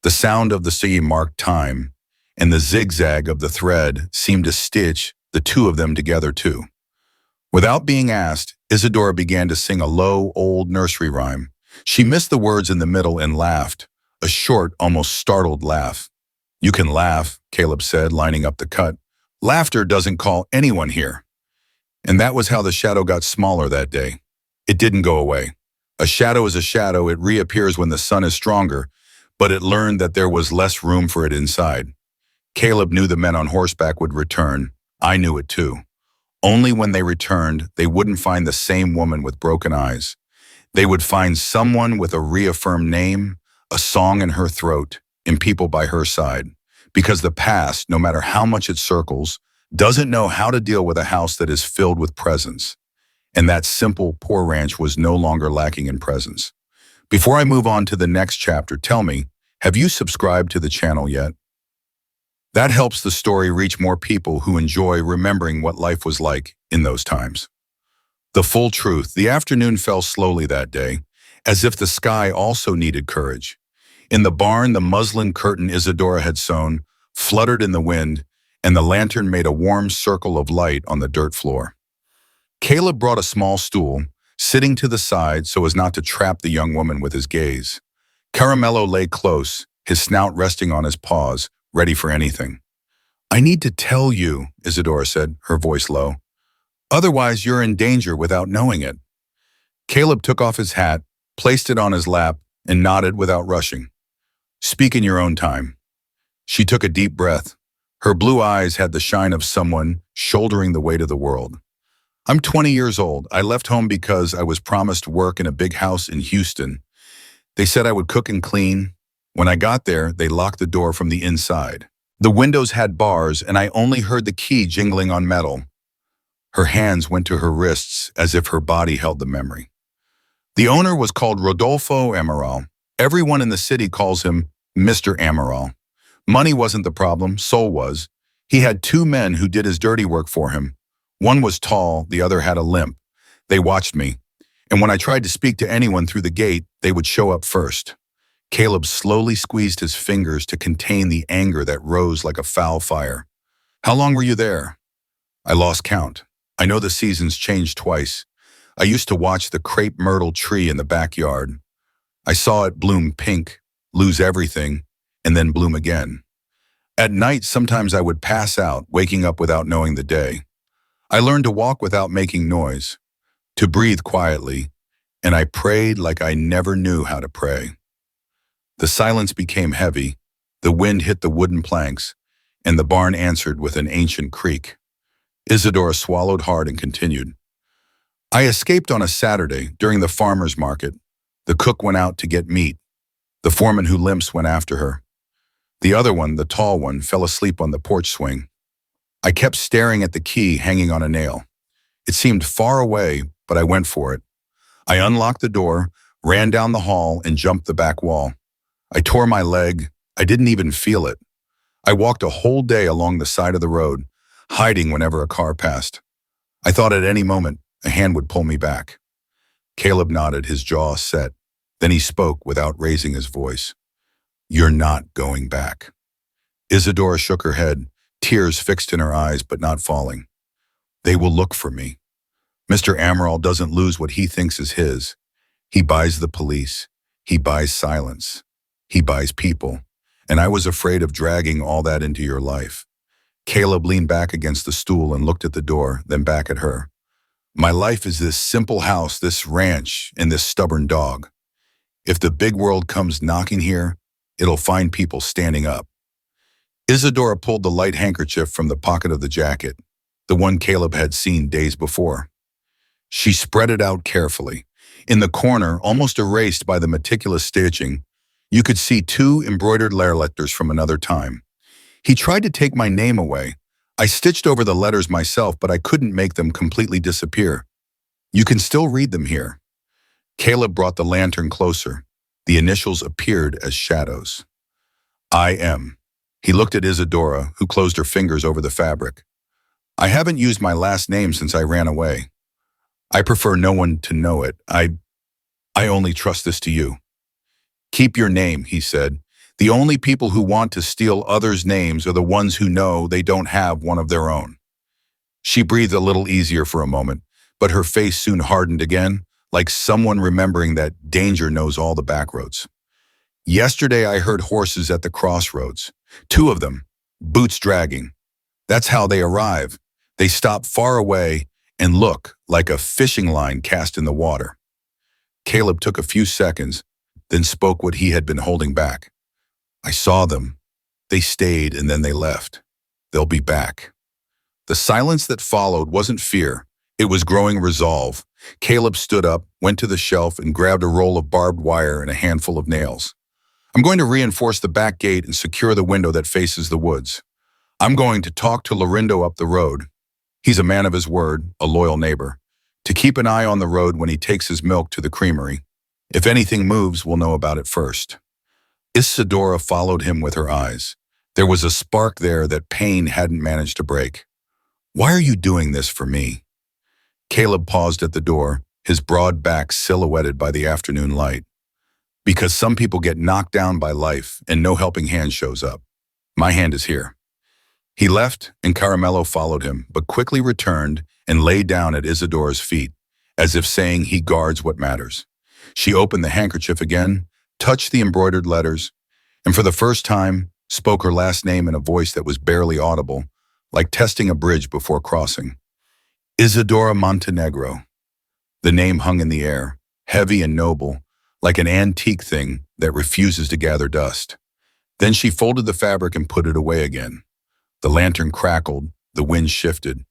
The sound of the sea marked time, and the zigzag of the thread seemed to stitch the two of them together too. Without being asked, Isadora began to sing a low, old nursery rhyme. She missed the words in the middle and laughed, a short, almost startled laugh. You can laugh, Caleb said, lining up the cut. Laughter doesn't call anyone here. And that was how the shadow got smaller that day. It didn't go away. A shadow is a shadow, it reappears when the sun is stronger, but it learned that there was less room for it inside. Caleb knew the men on horseback would return. I knew it too. Only when they returned, they wouldn't find the same woman with broken eyes. They would find someone with a reaffirmed name, a song in her throat, and people by her side. Because the past, no matter how much it circles, doesn't know how to deal with a house that is filled with presence. And that simple, poor ranch was no longer lacking in presence. Before I move on to the next chapter, tell me, have you subscribed to the channel yet? That helps the story reach more people who enjoy remembering what life was like in those times. The full truth, the afternoon fell slowly that day, as if the sky also needed courage. In the barn, the muslin curtain Isadora had sewn fluttered in the wind, and the lantern made a warm circle of light on the dirt floor. Caleb brought a small stool, sitting to the side so as not to trap the young woman with his gaze. Caramelo lay close, his snout resting on his paws, ready for anything. "I need to tell you," Isadora said, her voice low. "Otherwise, you're in danger without knowing it." Caleb took off his hat, placed it on his lap, and nodded without rushing. "Speak in your own time." She took a deep breath. Her blue eyes had the shine of someone shouldering the weight of the world. "I'm 20 years old. I left home because I was promised work in a big house in Houston. They said I would cook and clean. When I got there, they locked the door from the inside. The windows had bars, and I only heard the key jingling on metal." Her hands went to her wrists as if her body held the memory. "The owner was called Rodolfo Amaral. Everyone in the city calls him Mr. Amaral. Money wasn't the problem, soul was. He had two men who did his dirty work for him. One was tall, the other had a limp. They watched me, and when I tried to speak to anyone through the gate, they would show up first." Caleb slowly squeezed his fingers to contain the anger that rose like a foul fire. "How long were you there?" "I lost count. I know the seasons changed twice. I used to watch the crepe myrtle tree in the backyard. I saw it bloom pink, lose everything, and then bloom again. At night, sometimes I would pass out, waking up without knowing the day. I learned to walk without making noise, to breathe quietly, and I prayed like I never knew how to pray." The silence became heavy, the wind hit the wooden planks, and the barn answered with an ancient creak. Isadora swallowed hard and continued. "I escaped on a Saturday during the farmer's market. The cook went out to get meat. The foreman who limps went after her. The other one, the tall one, fell asleep on the porch swing. I kept staring at the key hanging on a nail. It seemed far away, but I went for it. I unlocked the door, ran down the hall, and jumped the back wall. I tore my leg. I didn't even feel it. I walked a whole day along the side of the road, hiding whenever a car passed. I thought at any moment a hand would pull me back." Caleb nodded, his jaw set. Then he spoke without raising his voice. "You're not going back." Isadora shook her head, tears fixed in her eyes but not falling. "They will look for me. Mr. Amaral doesn't lose what he thinks is his. He buys the police. He buys silence. He buys people. And I was afraid of dragging all that into your life." Caleb leaned back against the stool and looked at the door, then back at her. "My life is this simple house, this ranch, and this stubborn dog. If the big world comes knocking here, it'll find people standing up." Isadora pulled the light handkerchief from the pocket of the jacket, the one Caleb had seen days before. She spread it out carefully. In the corner, almost erased by the meticulous stitching, you could see two embroidered letters from another time. "He tried to take my name away. I stitched over the letters myself, but I couldn't make them completely disappear. You can still read them here." Caleb brought the lantern closer. The initials appeared as shadows. "I am." He looked at Isadora, who closed her fingers over the fabric. "I haven't used my last name since I ran away. I prefer no one to know it. I only trust this to you." "Keep your name," he said. "The only people who want to steal others' names are the ones who know they don't have one of their own." She breathed a little easier for a moment, but her face soon hardened again, like someone remembering that danger knows all the back roads. "Yesterday I heard horses at the crossroads. 2 of them, boots dragging. That's how they arrive. They stop far away and look like a fishing line cast in the water." Caleb took a few seconds, then spoke what he had been holding back. "I saw them. They stayed and then they left. They'll be back." The silence that followed wasn't fear. It was growing resolve. Caleb stood up, went to the shelf, and grabbed a roll of barbed wire and a handful of nails. "I'm going to reinforce the back gate and secure the window that faces the woods. I'm going to talk to Laurindo up the road. He's a man of his word, a loyal neighbor, to keep an eye on the road when he takes his milk to the creamery. If anything moves, we'll know about it first. Isadora followed him with her eyes. There was a spark there that pain hadn't managed to break. Why are you doing this for me? Caleb paused at the door, his broad back silhouetted by the afternoon light. Because some people get knocked down by life and no helping hand shows up. My hand is here. He left and Caramelo followed him, but quickly returned and lay down at Isadora's feet, as if saying he guards what matters. She opened the handkerchief again, touched the embroidered letters, and for the first time spoke her last name in a voice that was barely audible, like testing a bridge before crossing. Isadora Montenegro. The name hung in the air, heavy and noble, like an antique thing that refuses to gather dust. Then she folded the fabric and put it away again. The lantern crackled, the wind shifted.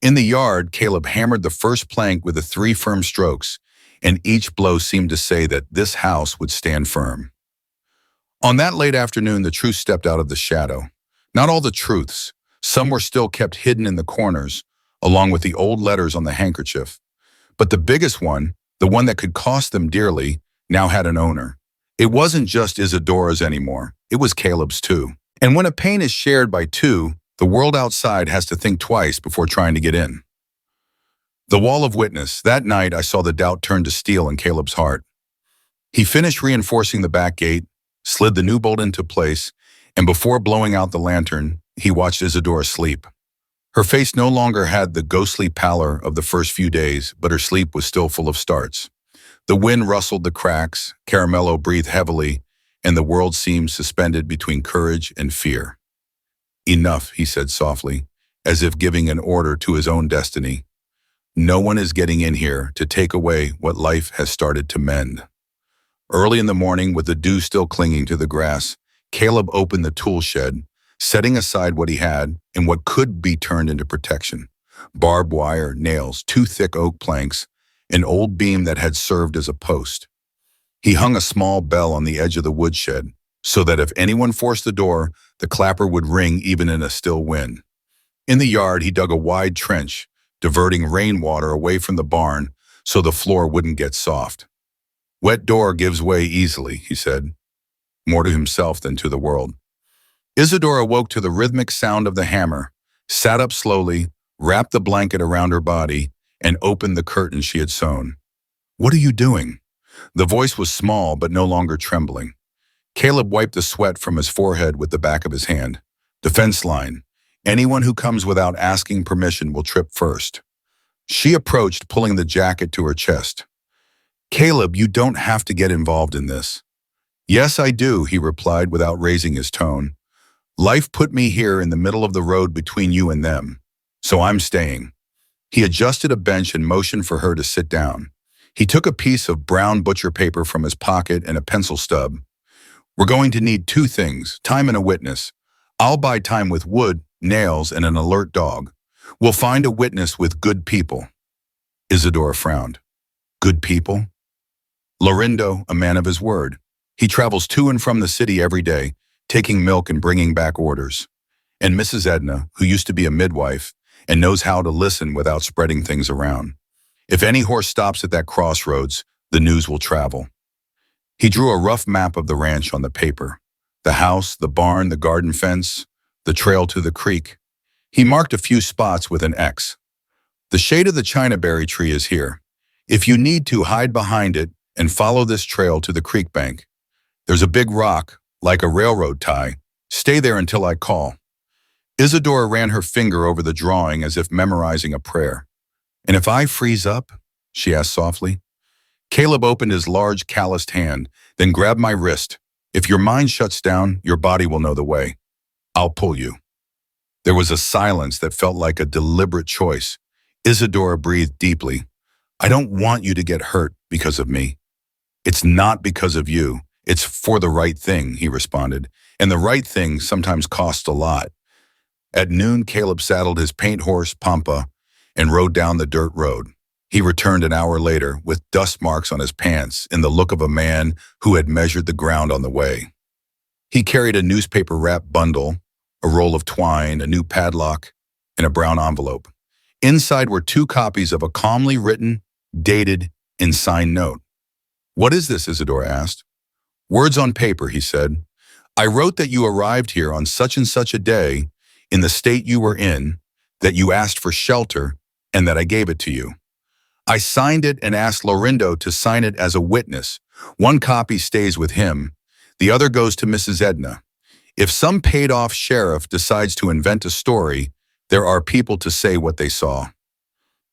In the yard, Caleb hammered the first plank with the 3 firm strokes, and each blow seemed to say that this house would stand firm. On that late afternoon, the truth stepped out of the shadow. Not all the truths. Some were still kept hidden in the corners, along with the old letters on the handkerchief. But the biggest one, the one that could cost them dearly, now had an owner. It wasn't just Isadora's anymore. It was Caleb's too. And when a pain is shared by two, the world outside has to think twice before trying to get in. The wall of witness. That night, I saw the doubt turn to steel in Caleb's heart. He finished reinforcing the back gate, slid the new bolt into place, and before blowing out the lantern, he watched Isadora sleep. Her face no longer had the ghostly pallor of the first few days, but her sleep was still full of starts. The wind rustled the cracks, Caramelo breathed heavily, and the world seemed suspended between courage and fear. Enough, he said softly, as if giving an order to his own destiny. No one is getting in here to take away what life has started to mend. Early in the morning, with the dew still clinging to the grass, Caleb opened the tool shed, setting aside what he had and what could be turned into protection. Barbed wire, nails, 2 thick oak planks, an old beam that had served as a post. He hung a small bell on the edge of the woodshed, so that if anyone forced the door, the clapper would ring even in a still wind. In the yard, he dug a wide trench, diverting rainwater away from the barn so the floor wouldn't get soft. Wet door gives way easily, he said, more to himself than to the world. Isadora woke to the rhythmic sound of the hammer, sat up slowly, wrapped the blanket around her body, and opened the curtain she had sewn. What are you doing? The voice was small but no longer trembling. Caleb wiped the sweat from his forehead with the back of his hand. Defense line. Anyone who comes without asking permission will trip first. She approached, pulling the jacket to her chest. Caleb, you don't have to get involved in this. Yes, I do, he replied without raising his tone. Life put me here in the middle of the road between you and them, so I'm staying. He adjusted a bench and motioned for her to sit down. He took a piece of brown butcher paper from his pocket and a pencil stub. We're going to need 2 things, time and a witness. I'll buy time with wood, nails, and an alert dog. We'll find a witness with good people. Isadora frowned. Good people? Laurindo, a man of his word. He travels to and from the city every day, taking milk and bringing back orders. And Mrs. Edna, who used to be a midwife, and knows how to listen without spreading things around. If any horse stops at that crossroads, the news will travel. He drew a rough map of the ranch on the paper. The house, the barn, the garden fence, the trail to the creek. He marked a few spots with an X. The shade of the chinaberry tree is here. If you need to, hide behind it and follow this trail to the creek bank. There's a big rock, like a railroad tie. Stay there until I call. Isadora ran her finger over the drawing as if memorizing a prayer. And if I freeze up? She asked softly. Caleb opened his large, calloused hand, then grabbed my wrist. If your mind shuts down, your body will know the way. I'll pull you. There was a silence that felt like a deliberate choice. Isadora breathed deeply. I don't want you to get hurt because of me. It's not because of you. It's for the right thing, he responded. And the right thing sometimes costs a lot. At noon, Caleb saddled his paint horse, Pampa, and rode down the dirt road. He returned an hour later with dust marks on his pants and the look of a man who had measured the ground on the way. He carried a newspaper-wrapped bundle, a roll of twine, a new padlock, and a brown envelope. Inside were 2 copies of a calmly written, dated, and signed note. What is this? Isadora asked. Words on paper, he said. I wrote that you arrived here on such and such a day, in the state you were in, that you asked for shelter, and that I gave it to you. I signed it and asked Laurindo to sign it as a witness. One copy stays with him, the other goes to Mrs. Edna. If some paid-off sheriff decides to invent a story, there are people to say what they saw.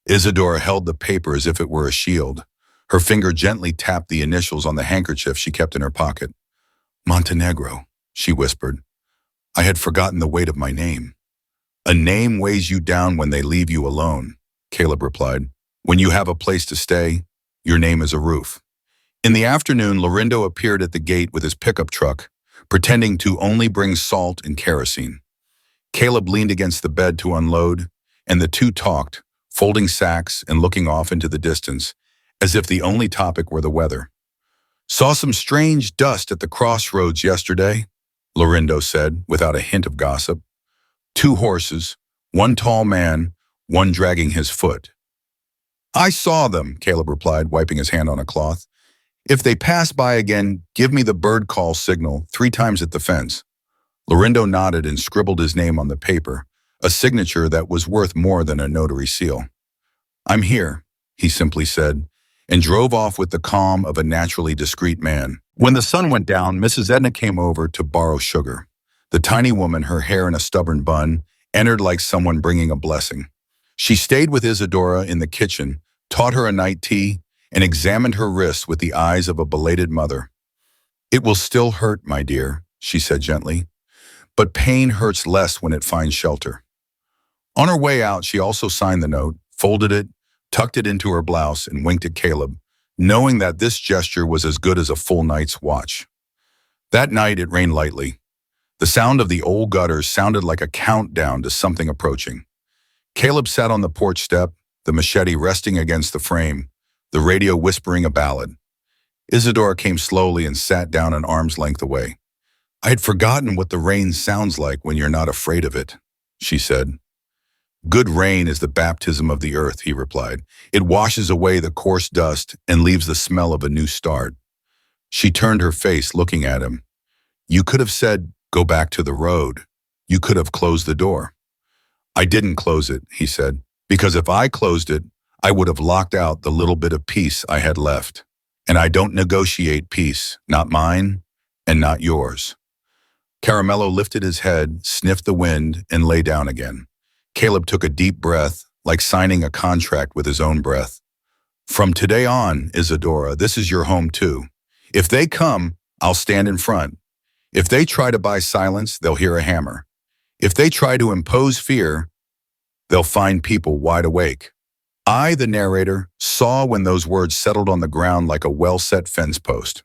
Isadora held the paper as if it were a shield. Her finger gently tapped the initials on the handkerchief she kept in her pocket. Montenegro, she whispered. I had forgotten the weight of my name. A name weighs you down when they leave you alone, Caleb replied. When you have a place to stay, your name is a roof. In the afternoon, Laurindo appeared at the gate with his pickup truck, pretending to only bring salt and kerosene. Caleb leaned against the bed to unload, and the two talked, folding sacks and looking off into the distance, as if the only topic were the weather. Saw some strange dust at the crossroads yesterday, Laurindo said, without a hint of gossip. 2 horses, 1 tall man, 1 dragging his foot. I saw them, Caleb replied, wiping his hand on a cloth. If they pass by again, give me the bird call signal 3 times at the fence. Laurindo nodded and scribbled his name on the paper, a signature that was worth more than a notary seal. I'm here, he simply said, and drove off with the calm of a naturally discreet man. When the sun went down, Mrs. Edna came over to borrow sugar. The tiny woman, her hair in a stubborn bun, entered like someone bringing a blessing. She stayed with Isadora in the kitchen, taught her a night tea, and examined her wrists with the eyes of a belated mother. It will still hurt, my dear, she said gently, but pain hurts less when it finds shelter. On her way out, she also signed the note, folded it, tucked it into her blouse, and winked at Caleb, knowing that this gesture was as good as a full night's watch. That night, it rained lightly. The sound of the old gutters sounded like a countdown to something approaching. Caleb sat on the porch step, the machete resting against the frame, the radio whispering a ballad. Isadora came slowly and sat down an arm's length away. I had forgotten what the rain sounds like when you're not afraid of it, she said. Good rain is the baptism of the earth, he replied. It washes away the coarse dust and leaves the smell of a new start. She turned her face, looking at him. You could have said, go back to the road. You could have closed the door. I didn't close it, he said, because if I closed it, I would have locked out the little bit of peace I had left. And I don't negotiate peace, not mine and not yours. Caramelo lifted his head, sniffed the wind, and lay down again. Caleb took a deep breath, like signing a contract with his own breath. From today on, Isadora, this is your home too. If they come, I'll stand in front. If they try to buy silence, they'll hear a hammer. If they try to impose fear, they'll find people wide awake. I, the narrator, saw when those words settled on the ground like a well-set fence post.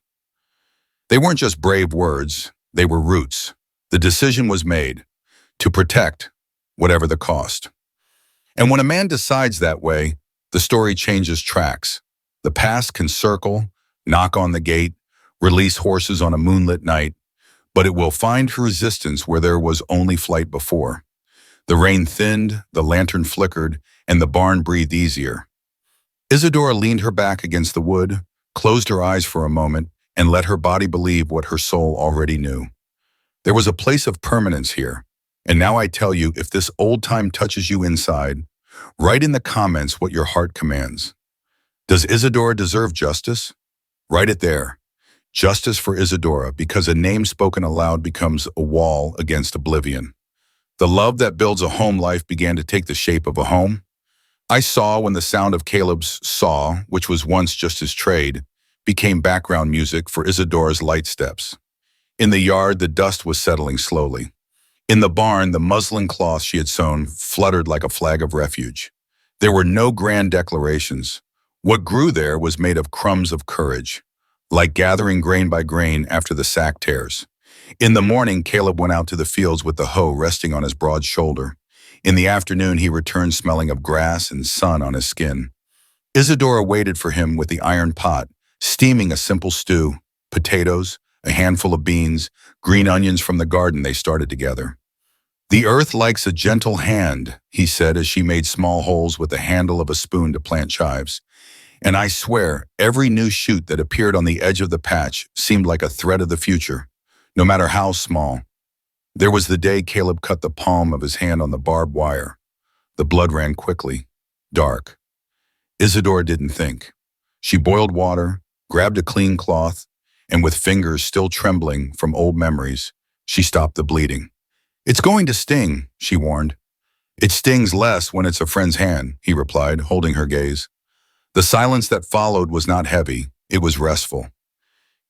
They weren't just brave words, they were roots. The decision was made, to protect, whatever the cost. And when a man decides that way, the story changes tracks. The past can circle, knock on the gate, release horses on a moonlit night, but it will find resistance where there was only flight before. The rain thinned, the lantern flickered, and the barn breathed easier. Isadora leaned her back against the wood, closed her eyes for a moment, and let her body believe what her soul already knew. There was a place of permanence here, and now I tell you, if this old time touches you inside, write in the comments what your heart commands. Does Isadora deserve justice? Write it there. Justice for Isadora, because a name spoken aloud becomes a wall against oblivion. The love that builds a home life began to take the shape of a home. I saw when the sound of Caleb's saw, which was once just his trade, became background music for Isadora's light steps. In the yard, the dust was settling slowly. In the barn, the muslin cloth she had sewn fluttered like a flag of refuge. There were no grand declarations. What grew there was made of crumbs of courage, like gathering grain by grain after the sack tears. In the morning, Caleb went out to the fields with the hoe resting on his broad shoulder. In the afternoon, he returned smelling of grass and sun on his skin. Isadora waited for him with the iron pot, steaming a simple stew, potatoes, a handful of beans, green onions from the garden they started together. The earth likes a gentle hand, he said as she made small holes with the handle of a spoon to plant chives. And I swear, every new shoot that appeared on the edge of the patch seemed like a threat of the future, no matter how small. There was the day Caleb cut the palm of his hand on the barbed wire. The blood ran quickly, dark. Isadora didn't think. She boiled water, grabbed a clean cloth, and with fingers still trembling from old memories, she stopped the bleeding. "It's going to sting," she warned. "It stings less when it's a friend's hand," he replied, holding her gaze. The silence that followed was not heavy, it was restful.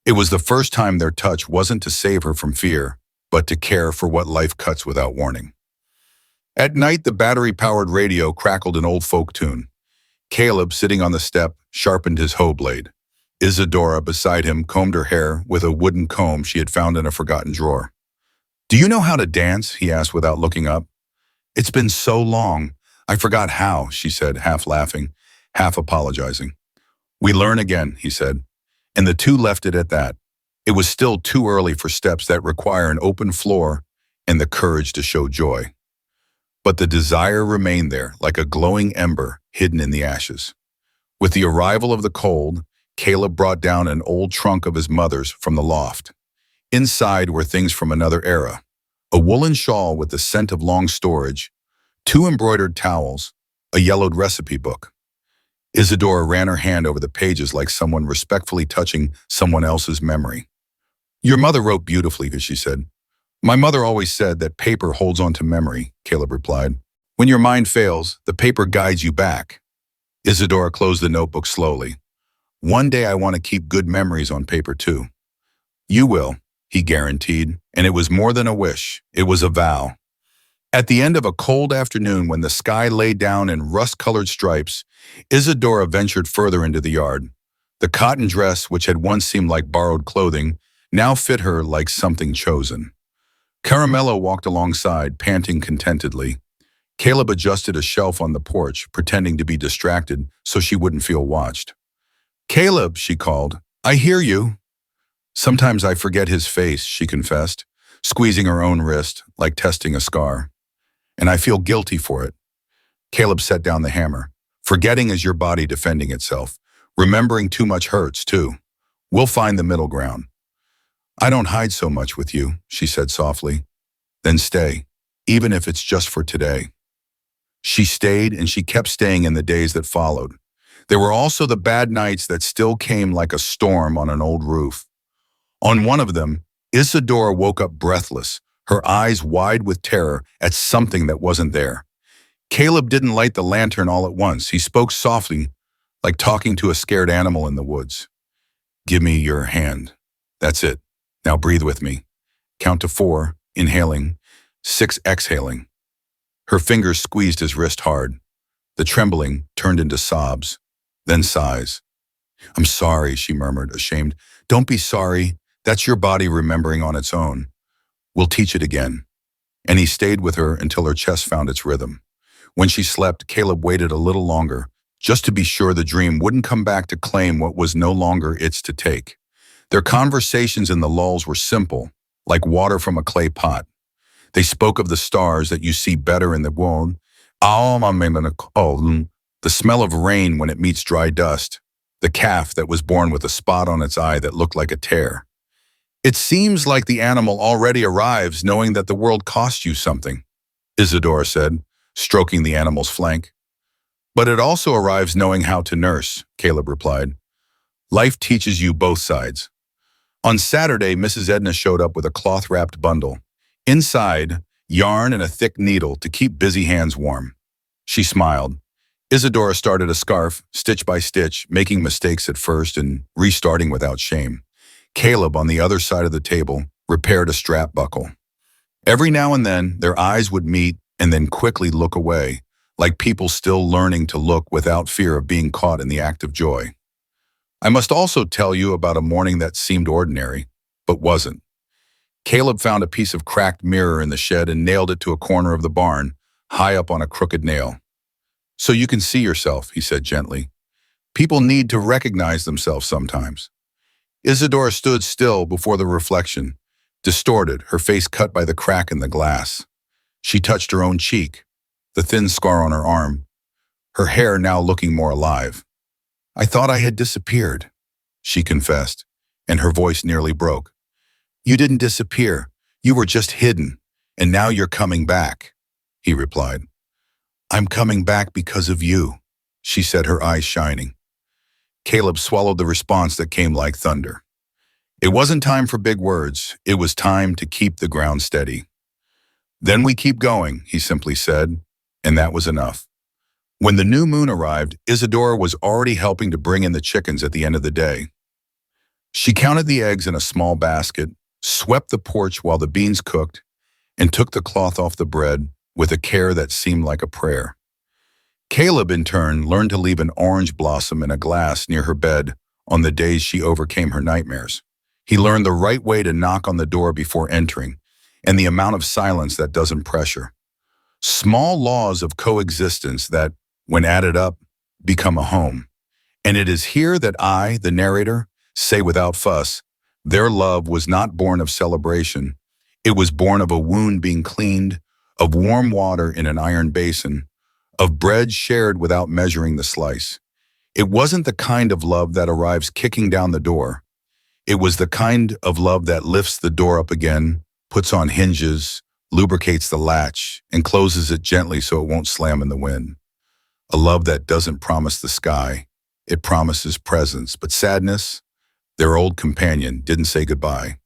It was the first time their touch wasn't to save her from fear, but to care for what life cuts without warning. At night, the battery-powered radio crackled an old folk tune. Caleb, sitting on the step, sharpened his hoe blade. Isadora, beside him, combed her hair with a wooden comb she had found in a forgotten drawer. "Do you know how to dance?" he asked without looking up. "It's been so long. I forgot how," she said, half laughing, half apologizing. "We learn again," he said, and the two left it at that. It was still too early for steps that require an open floor and the courage to show joy. But the desire remained there, like a glowing ember hidden in the ashes. With the arrival of the cold, Caleb brought down an old trunk of his mother's from the loft. Inside were things from another era: a woolen shawl with the scent of long storage, 2 embroidered towels, a yellowed recipe book. Isadora ran her hand over the pages like someone respectfully touching someone else's memory. "Your mother wrote beautifully," she said. "My mother always said that paper holds on to memory," Caleb replied. "When your mind fails, the paper guides you back." Isadora closed the notebook slowly. "One day I want to keep good memories on paper too." "You will," he guaranteed, and it was more than a wish, it was a vow. At the end of a cold afternoon when the sky lay down in rust-colored stripes, Isadora ventured further into the yard. The cotton dress, which had once seemed like borrowed clothing, now fit her like something chosen. Caramelo walked alongside, panting contentedly. Caleb adjusted a shelf on the porch, pretending to be distracted so she wouldn't feel watched. "Caleb," she called, "I hear you." "Sometimes I forget his face," she confessed, squeezing her own wrist, like testing a scar. "And I feel guilty for it." Caleb set down the hammer. "Forgetting is your body defending itself. Remembering too much hurts, too. We'll find the middle ground." "I don't hide so much with you," she said softly. "Then stay, even if it's just for today." She stayed, and she kept staying in the days that followed. There were also the bad nights that still came like a storm on an old roof. On one of them, Isadora woke up breathless, her eyes wide with terror at something that wasn't there. Caleb didn't light the lantern all at once. He spoke softly, like talking to a scared animal in the woods. "Give me your hand. That's it. Now breathe with me. Count to 4, inhaling, 6 exhaling." Her fingers squeezed his wrist hard. The trembling turned into sobs, then sighs. "I'm sorry," she murmured, ashamed. "Don't be sorry. That's your body remembering on its own. We'll teach it again." And he stayed with her until her chest found its rhythm. When she slept, Caleb waited a little longer, just to be sure the dream wouldn't come back to claim what was no longer its to take. Their conversations in the lulls were simple, like water from a clay pot. They spoke of the stars that you see better in the wound, the smell of rain when it meets dry dust, the calf that was born with a spot on its eye that looked like a tear. "It seems like the animal already arrives knowing that the world cost you something," Isadora said, stroking the animal's flank. "But it also arrives knowing how to nurse," Caleb replied. "Life teaches you both sides." On Saturday, Mrs. Edna showed up with a cloth-wrapped bundle. Inside, yarn and a thick needle to keep busy hands warm. She smiled. Isadora started a scarf, stitch by stitch, making mistakes at first and restarting without shame. Caleb, on the other side of the table, repaired a strap buckle. Every now and then, their eyes would meet and then quickly look away, like people still learning to look without fear of being caught in the act of joy. I must also tell you about a morning that seemed ordinary, but wasn't. Caleb found a piece of cracked mirror in the shed and nailed it to a corner of the barn, high up on a crooked nail. "So you can see yourself," he said gently. "People need to recognize themselves sometimes." Isadora stood still before the reflection, distorted, her face cut by the crack in the glass. She touched her own cheek, the thin scar on her arm, her hair now looking more alive. I thought I had disappeared, she confessed, and her voice nearly broke. You didn't disappear. You were just hidden, and now you're coming back, he replied. I'm coming back because of you, she said, her eyes shining. Caleb swallowed the response that came like thunder. It wasn't time for big words. It was time to keep the ground steady. Then we keep going, he simply said, and that was enough. When the new moon arrived, Isadora was already helping to bring in the chickens at the end of the day. She counted the eggs in a small basket, swept the porch while the beans cooked, and took the cloth off the bread with a care that seemed like a prayer. Caleb, in turn, learned to leave an orange blossom in a glass near her bed on the days she overcame her nightmares. He learned the right way to knock on the door before entering, and the amount of silence that doesn't pressure. Small laws of coexistence that, when added up, become a home. And it is here that I, the narrator, say without fuss, their love was not born of celebration. It was born of a wound being cleaned, of warm water in an iron basin, of bread shared without measuring the slice. It wasn't the kind of love that arrives kicking down the door. It was the kind of love that lifts the door up again, puts on hinges, lubricates the latch, and closes it gently so it won't slam in the wind. A love that doesn't promise the sky. It promises presence, but sadness, their old companion, didn't say goodbye.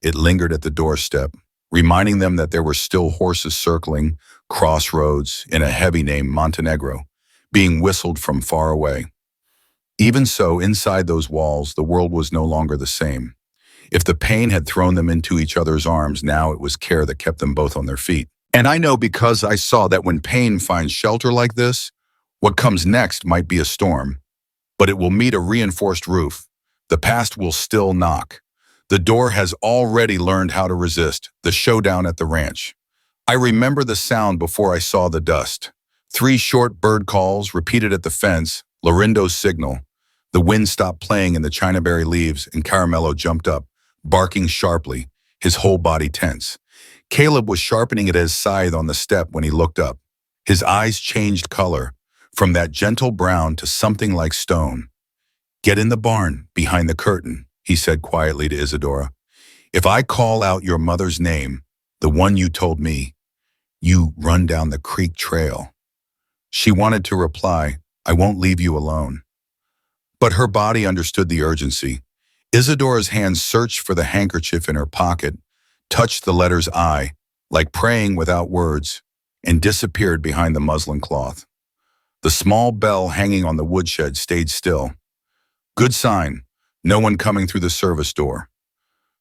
It lingered at the doorstep, reminding them that there were still horses circling crossroads in a heavy named Montenegro, being whistled from far away. Even so, inside those walls, the world was no longer the same. If the pain had thrown them into each other's arms, now it was care that kept them both on their feet. And I know because I saw that when pain finds shelter like this, what comes next might be a storm, but it will meet a reinforced roof. The past will still knock. The door has already learned how to resist, the showdown at the ranch. I remember the sound before I saw the dust. 3 short bird calls repeated at the fence, Laurindo's signal. The wind stopped playing in the chinaberry leaves and Caramelo jumped up, barking sharply, his whole body tense. Caleb was sharpening at his scythe on the step when he looked up. His eyes changed color, from that gentle brown to something like stone. Get in the barn, behind the curtain, he said quietly to Isadora. If I call out your mother's name, the one you told me, you run down the creek trail. She wanted to reply, I won't leave you alone. But her body understood the urgency. Isadora's hand searched for the handkerchief in her pocket, touched the letters I, like praying without words, and disappeared behind the muslin cloth. The small bell hanging on the woodshed stayed still. Good sign, no one coming through the service door.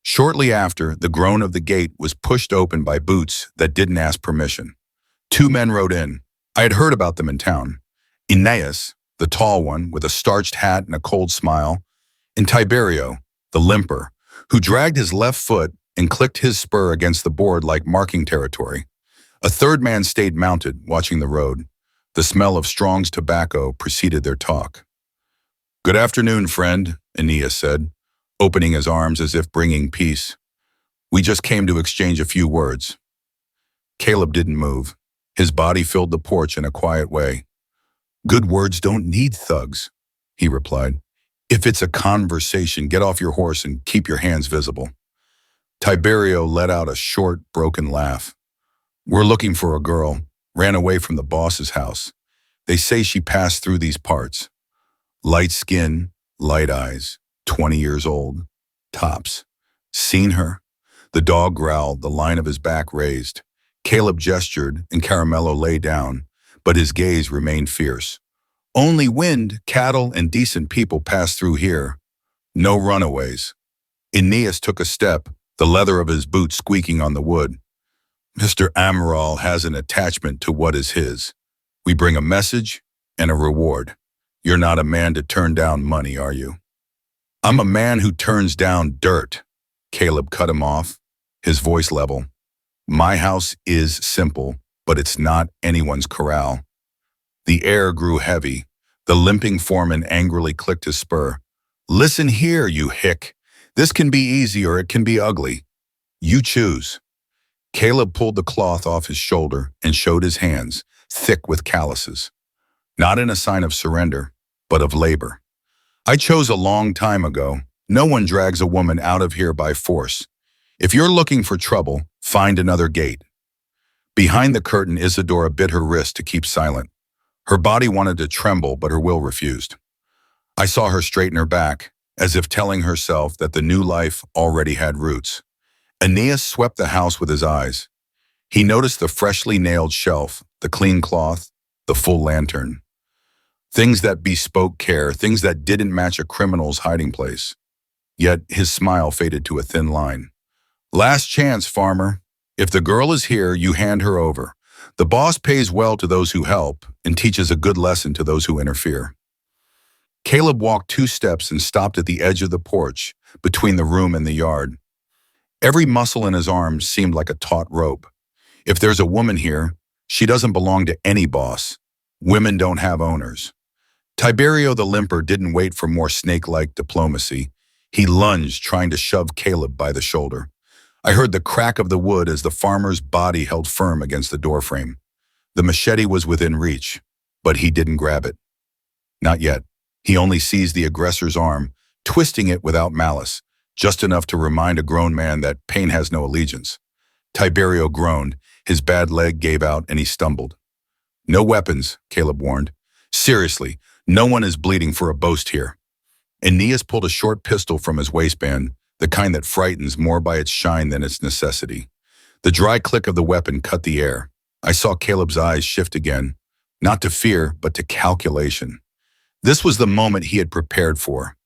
Shortly after, the groan of the gate was pushed open by boots that didn't ask permission. 2 men rode in. I had heard about them in town. Aeneas, the tall one with a starched hat and a cold smile, and Tiberio, the limper, who dragged his left foot and clicked his spur against the board like marking territory. A third man stayed mounted, watching the road. The smell of Strong's tobacco preceded their talk. Good afternoon, friend, Aeneas said, opening his arms as if bringing peace. We just came to exchange a few words. Caleb didn't move. His body filled the porch in a quiet way. Good words don't need thugs, he replied. If it's a conversation, get off your horse and keep your hands visible. Tiberio let out a short, broken laugh. We're looking for a girl, ran away from the boss's house. They say she passed through these parts. Light skin, light eyes, 20 years old, tops. Seen her? The dog growled, the line of his back raised. Caleb gestured and Caramelo lay down, but his gaze remained fierce. Only wind, cattle, and decent people pass through here. No runaways. Aeneas took a step, the leather of his boot squeaking on the wood. Mr. Amaral has an attachment to what is his. We bring a message and a reward. You're not a man to turn down money, are you? I'm a man who turns down dirt. Caleb cut him off, his voice level. My house is simple, but it's not anyone's corral. The air grew heavy. The limping foreman angrily clicked his spur. Listen here, you hick. This can be easy or it can be ugly. You choose. Caleb pulled the cloth off his shoulder and showed his hands, thick with calluses. Not in a sign of surrender, but of labor. I chose a long time ago. No one drags a woman out of here by force. If you're looking for trouble, find another gate. Behind the curtain, Isadora bit her wrist to keep silent. Her body wanted to tremble, but her will refused. I saw her straighten her back, as if telling herself that the new life already had roots. Aeneas swept the house with his eyes. He noticed the freshly nailed shelf, the clean cloth, the full lantern. Things that bespoke care, things that didn't match a criminal's hiding place. Yet his smile faded to a thin line. Last chance, farmer. If the girl is here, you hand her over. The boss pays well to those who help and teaches a good lesson to those who interfere. Caleb walked 2 steps and stopped at the edge of the porch, between the room and the yard. Every muscle in his arms seemed like a taut rope. If there's a woman here, she doesn't belong to any boss. Women don't have owners. Tiberio the limper didn't wait for more snake-like diplomacy. He lunged, trying to shove Caleb by the shoulder. I heard the crack of the wood as the farmer's body held firm against the doorframe. The machete was within reach, but he didn't grab it. Not yet. He only seized the aggressor's arm, twisting it without malice, just enough to remind a grown man that pain has no allegiance. Tiberio groaned, his bad leg gave out, and he stumbled. No weapons, Caleb warned. Seriously, no one is bleeding for a boast here. Aeneas pulled a short pistol from his waistband, the kind that frightens more by its shine than its necessity. The dry click of the weapon cut the air. I saw Caleb's eyes shift again, not to fear, but to calculation. This was the moment he had prepared for.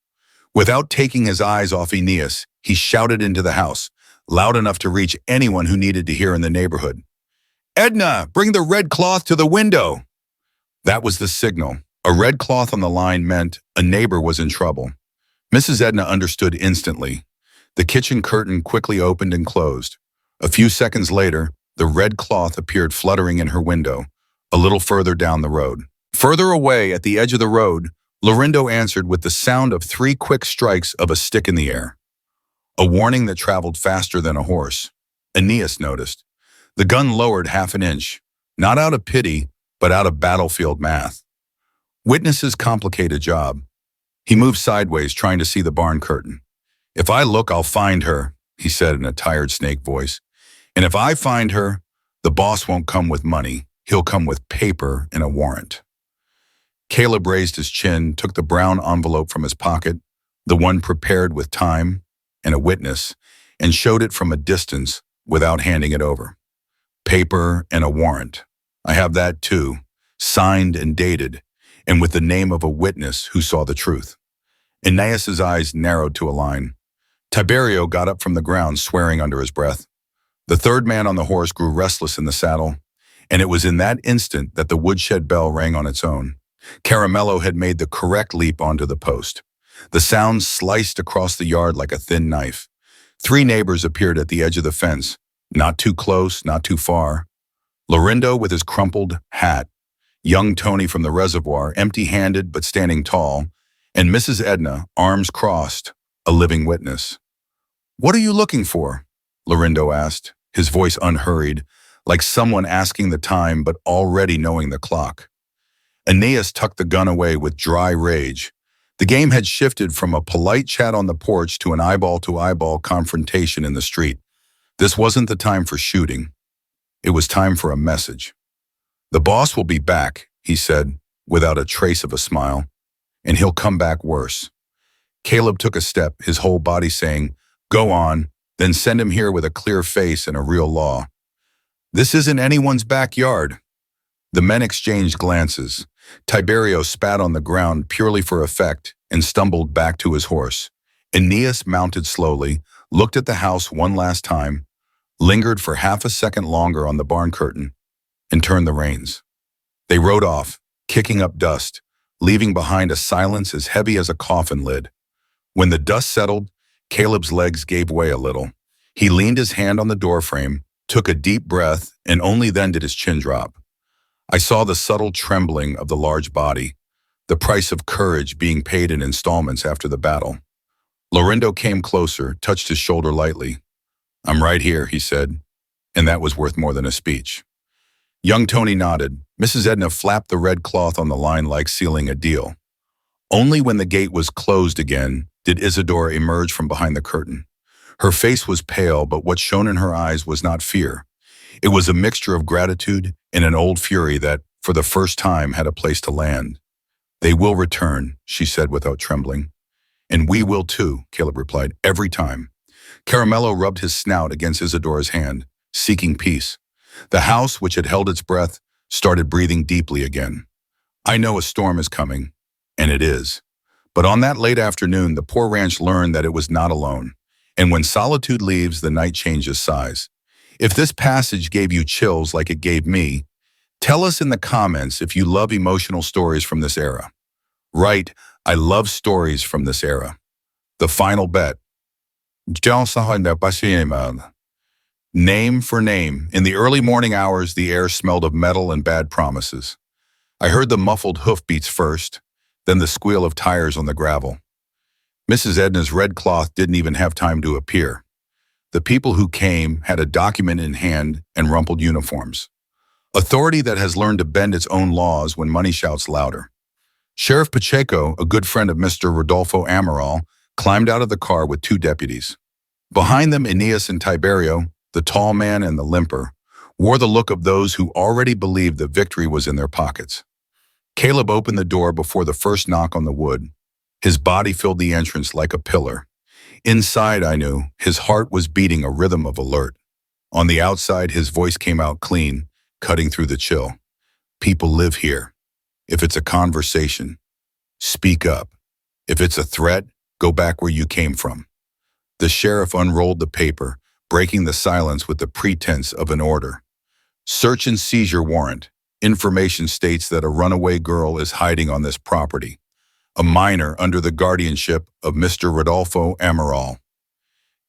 Without taking his eyes off Aeneas, he shouted into the house, loud enough to reach anyone who needed to hear in the neighborhood. "Edna, bring the red cloth to the window!" That was the signal. A red cloth on the line meant a neighbor was in trouble. Mrs. Edna understood instantly. The kitchen curtain quickly opened and closed. A few seconds later, the red cloth appeared fluttering in her window, a little further down the road. Further away, at the edge of the road, Laurindo answered with the sound of 3 quick strikes of a stick in the air. A warning that traveled faster than a horse. Aeneas noticed. The gun lowered half an inch, not out of pity, but out of battlefield math. Witnesses complicate a job. He moved sideways, trying to see the barn curtain. "If I look, I'll find her," he said in a tired snake voice. "And if I find her, the boss won't come with money. He'll come with paper and a warrant." Caleb raised his chin, took the brown envelope from his pocket, the one prepared with time and a witness, and showed it from a distance without handing it over. "Paper and a warrant. I have that too, signed and dated, and with the name of a witness who saw the truth." Aeneas's eyes narrowed to a line. Tiberio got up from the ground, swearing under his breath. The third man on the horse grew restless in the saddle, and it was in that instant that the woodshed bell rang on its own. Caramelo had made the correct leap onto the post. The sound sliced across the yard like a thin knife. 3 neighbors appeared at the edge of the fence, not too close, not too far. Laurindo with his crumpled hat, young Tony from the reservoir, empty-handed but standing tall, and Mrs. Edna, arms crossed, a living witness. "What are you looking for?" Laurindo asked, his voice unhurried, like someone asking the time but already knowing the clock. Aeneas tucked the gun away with dry rage. The game had shifted from a polite chat on the porch to an eyeball-to-eyeball confrontation in the street. This wasn't the time for shooting. It was time for a message. "The boss will be back," he said, without a trace of a smile, "and he'll come back worse." Caleb took a step, his whole body saying, "Go on, then send him here with a clear face and a real law." "This isn't anyone's backyard." The men exchanged glances. Tiberio spat on the ground purely for effect and stumbled back to his horse. Aeneas mounted slowly, looked at the house one last time, lingered for half a second longer on the barn curtain, and turned the reins. They rode off, kicking up dust, leaving behind a silence as heavy as a coffin lid. When the dust settled, Caleb's legs gave way a little. He leaned his hand on the doorframe, took a deep breath, and only then did his chin drop. I saw the subtle trembling of the large body, the price of courage being paid in installments after the battle. Laurindo came closer, touched his shoulder lightly. "I'm right here," he said, and that was worth more than a speech. Young Tony nodded. Mrs. Edna flapped the red cloth on the line like sealing a deal. Only when the gate was closed again did Isadora emerge from behind the curtain. Her face was pale, but what shone in her eyes was not fear. It was a mixture of gratitude and an old fury that, for the first time, had a place to land. "They will return," she said without trembling. "And we will too," Caleb replied, "every time." Caramelo rubbed his snout against Isadora's hand, seeking peace. The house, which had held its breath, started breathing deeply again. "I know a storm is coming," and it is. But on that late afternoon, the poor ranch learned that it was not alone. And when solitude leaves, the night changes size. If this passage gave you chills like it gave me, tell us in the comments if you love emotional stories from this era. Write, "I love stories from this era." The final bet. Name for name. In the early morning hours, the air smelled of metal and bad promises. I heard the muffled hoofbeats first, then the squeal of tires on the gravel. Mrs. Edna's red cloth didn't even have time to appear. The people who came had a document in hand and rumpled uniforms. Authority that has learned to bend its own laws when money shouts louder. Sheriff Pacheco, a good friend of Mr. Rodolfo Amaral, climbed out of the car with two deputies. Behind them, Aeneas and Tiberio, the tall man and the limper, wore the look of those who already believed that victory was in their pockets. Caleb opened the door before the first knock on the wood. His body filled the entrance like a pillar. Inside, I knew, his heart was beating a rhythm of alert. On the outside, his voice came out clean, cutting through the chill. "People live here. If it's a conversation, speak up. If it's a threat, go back where you came from." The sheriff unrolled the paper, breaking the silence with the pretense of an order. "Search and seizure warrant. Information states that a runaway girl is hiding on this property. A minor under the guardianship of Mr. Rodolfo Amaral."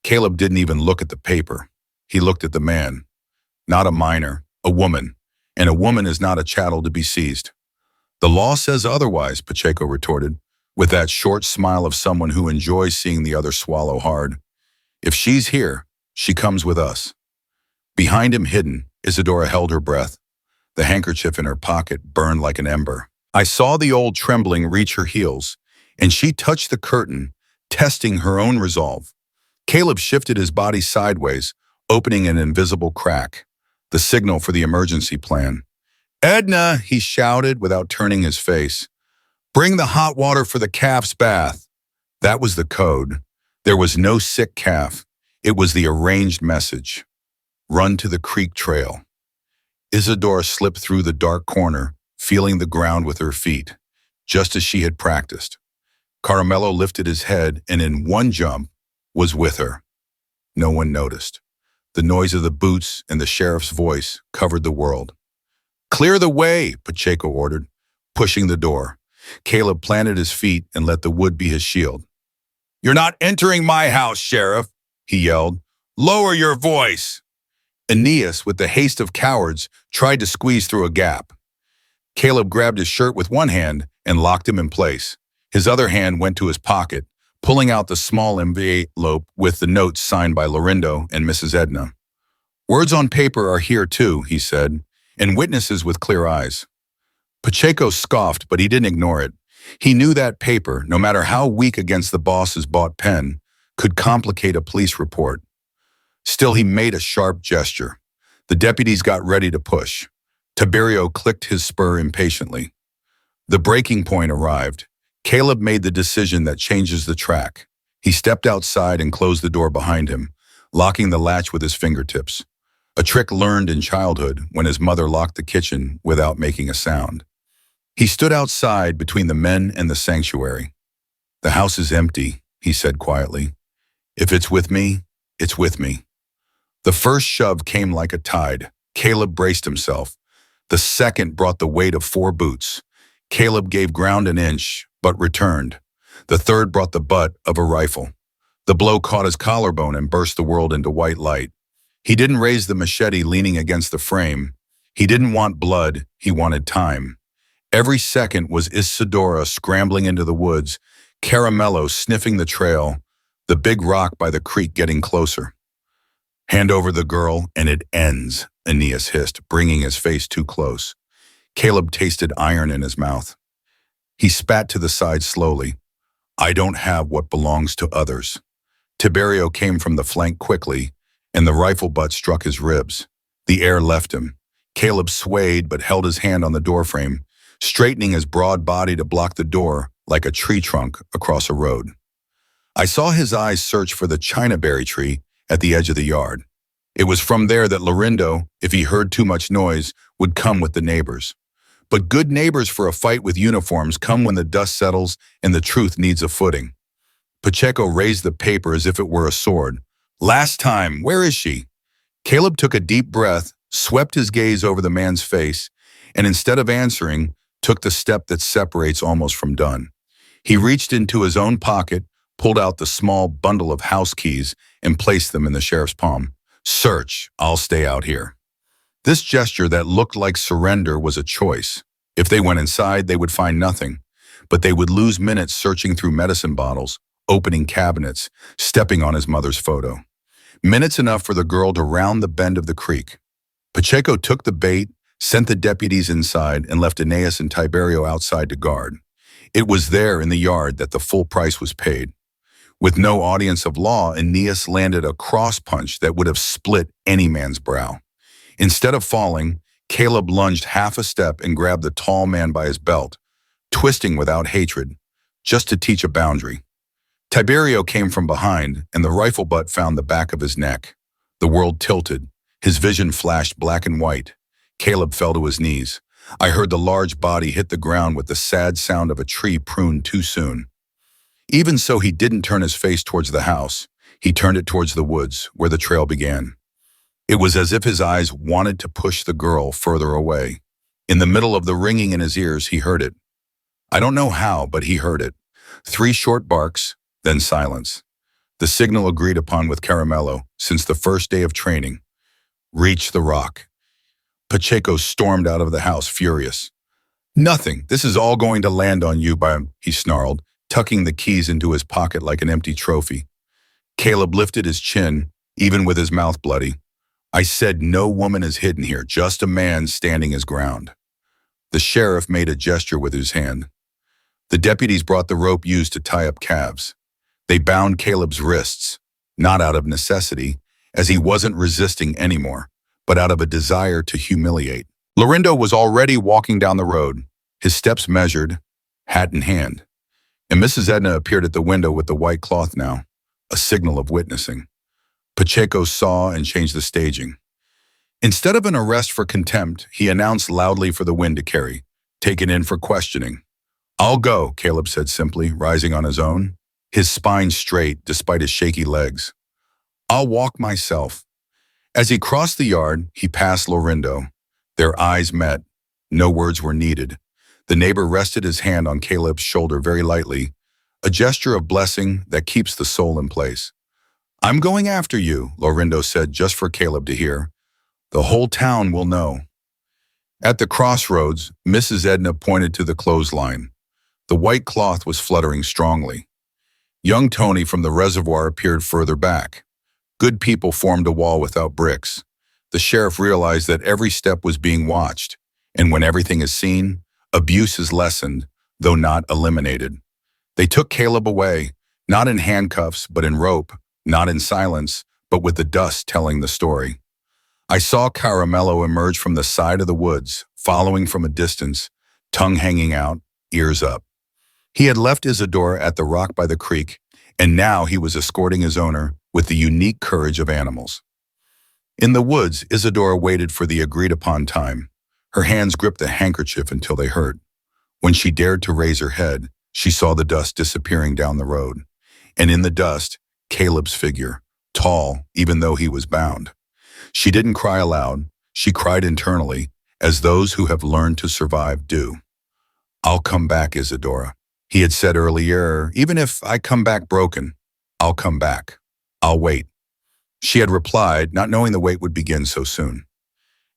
Caleb didn't even look at the paper. He looked at the man. Not a minor, a woman. And a woman is not a chattel to be seized. "The law says otherwise," Pacheco retorted, with that short smile of someone who enjoys seeing the other swallow hard. "If she's here, she comes with us." Behind him, hidden, Isadora held her breath. The handkerchief in her pocket burned like an ember. I saw the old trembling reach her heels, and she touched the curtain, testing her own resolve. Caleb shifted his body sideways, opening an invisible crack, the signal for the emergency plan. "Edna," he shouted without turning his face. "Bring the hot water for the calf's bath." That was the code. There was no sick calf. It was the arranged message. "Run to the creek trail." Isadora slipped through the dark corner, feeling the ground with her feet, just as she had practiced. Caramelo lifted his head and in one jump was with her. No one noticed. The noise of the boots and the sheriff's voice covered the world. "Clear the way," Pacheco ordered, pushing the door. Caleb planted his feet and let the wood be his shield. "You're not entering my house, Sheriff," he yelled. "Lower your voice." Aeneas, with the haste of cowards, tried to squeeze through a gap. Caleb grabbed his shirt with one hand and locked him in place. His other hand went to his pocket, pulling out the small envelope with the notes signed by Laurindo and Mrs. Edna. "Words on paper are here too," he said, "and witnesses with clear eyes." Pacheco scoffed, but he didn't ignore it. He knew that paper, no matter how weak against the boss's bought pen, could complicate a police report. Still, he made a sharp gesture. The deputies got ready to push. Tiberio clicked his spur impatiently. The breaking point arrived. Caleb made the decision that changes the track. He stepped outside and closed the door behind him, locking the latch with his fingertips. A trick learned in childhood when his mother locked the kitchen without making a sound. He stood outside between the men and the sanctuary. "The house is empty," he said quietly. "If it's with me, it's with me." The first shove came like a tide. Caleb braced himself. The second brought the weight of 4 boots. Caleb gave ground an inch, but returned. The third brought the butt of a rifle. The blow caught his collarbone and burst the world into white light. He didn't raise the machete leaning against the frame. He didn't want blood, he wanted time. Every second was Isadora scrambling into the woods, Caramelo sniffing the trail, the big rock by the creek getting closer. "Hand over the girl and it ends," Aeneas hissed, bringing his face too close. Caleb tasted iron in his mouth. He spat to the side slowly. I don't have what belongs to others. Tiberio came from the flank quickly, and the rifle butt struck his ribs. The air left him. Caleb swayed but held his hand on the doorframe, straightening his broad body to block the door like a tree trunk across a road. I saw his eyes search for the chinaberry tree at the edge of the yard. It was from there that Laurindo, if he heard too much noise, would come with the neighbors. But good neighbors for a fight with uniforms come when the dust settles and the truth needs a footing. Pacheco raised the paper as if it were a sword. Last time, where is she? Caleb took a deep breath, swept his gaze over the man's face, and instead of answering, took the step that separates almost from done. He reached into his own pocket, pulled out the small bundle of house keys, and placed them in the sheriff's palm. Search, I'll stay out here. This gesture that looked like surrender was a choice. If they went inside, they would find nothing, but they would lose minutes searching through medicine bottles, opening cabinets, stepping on his mother's photo. Minutes enough for the girl to round the bend of the creek. Pacheco took the bait, sent the deputies inside, and left Aeneas and Tiberio outside to guard. It was there in the yard that the full price was paid. With no audience of law, Aeneas landed a cross punch that would have split any man's brow. Instead of falling, Caleb lunged half a step and grabbed the tall man by his belt, twisting without hatred, just to teach a boundary. Tiberio came from behind, and the rifle butt found the back of his neck. The world tilted. His vision flashed black and white. Caleb fell to his knees. I heard the large body hit the ground with the sad sound of a tree pruned too soon. Even so, he didn't turn his face towards the house. He turned it towards the woods, where the trail began. It was as if his eyes wanted to push the girl further away. In the middle of the ringing in his ears, he heard it. I don't know how, but he heard it. 3 short barks, then silence. The signal agreed upon with Caramelo since the first day of training. Reach the rock. Pacheco stormed out of the house, furious. Nothing. This is all going to land on you, he snarled, tucking the keys into his pocket like an empty trophy. Caleb lifted his chin, even with his mouth bloody. I said no woman is hidden here, just a man standing his ground. The sheriff made a gesture with his hand. The deputies brought the rope used to tie up calves. They bound Caleb's wrists, not out of necessity, as he wasn't resisting anymore, but out of a desire to humiliate. Laurindo was already walking down the road, his steps measured, hat in hand. And Mrs. Edna appeared at the window with the white cloth now, a signal of witnessing. Pacheco saw and changed the staging. Instead of an arrest for contempt, he announced loudly for the wind to carry, taken in for questioning. I'll go, Caleb said simply, rising on his own, his spine straight despite his shaky legs. I'll walk myself. As he crossed the yard, he passed Laurindo. Their eyes met. No words were needed. The neighbor rested his hand on Caleb's shoulder very lightly, a gesture of blessing that keeps the soul in place. I'm going after you, Laurindo said just for Caleb to hear. The whole town will know. At the crossroads, Mrs. Edna pointed to the clothesline. The white cloth was fluttering strongly. Young Tony from the reservoir appeared further back. Good people formed a wall without bricks. The sheriff realized that every step was being watched, and when everything is seen, abuse is lessened, though not eliminated. They took Caleb away, not in handcuffs, but in rope, not in silence, but with the dust telling the story. I saw Caramelo emerge from the side of the woods, following from a distance, tongue hanging out, ears up. He had left Isadora at the rock by the creek, and now he was escorting his owner with the unique courage of animals. In the woods, Isadora waited for the agreed-upon time. Her hands gripped the handkerchief until they hurt. When she dared to raise her head, she saw the dust disappearing down the road. And in the dust, Caleb's figure, tall even though he was bound. She didn't cry aloud. She cried internally, as those who have learned to survive do. I'll come back, Isadora. He had said earlier, even if I come back broken, I'll come back. I'll wait. She had replied, not knowing the wait would begin so soon.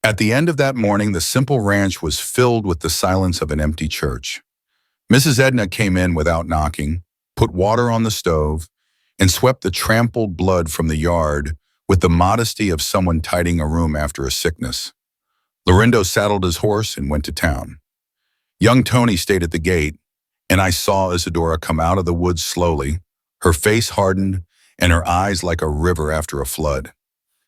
At the end of that morning, the simple ranch was filled with the silence of an empty church. Mrs. Edna came in without knocking, put water on the stove, and swept the trampled blood from the yard with the modesty of someone tidying a room after a sickness. Laurindo saddled his horse and went to town. Young Tony stayed at the gate, and I saw Isadora come out of the woods slowly, her face hardened and her eyes like a river after a flood.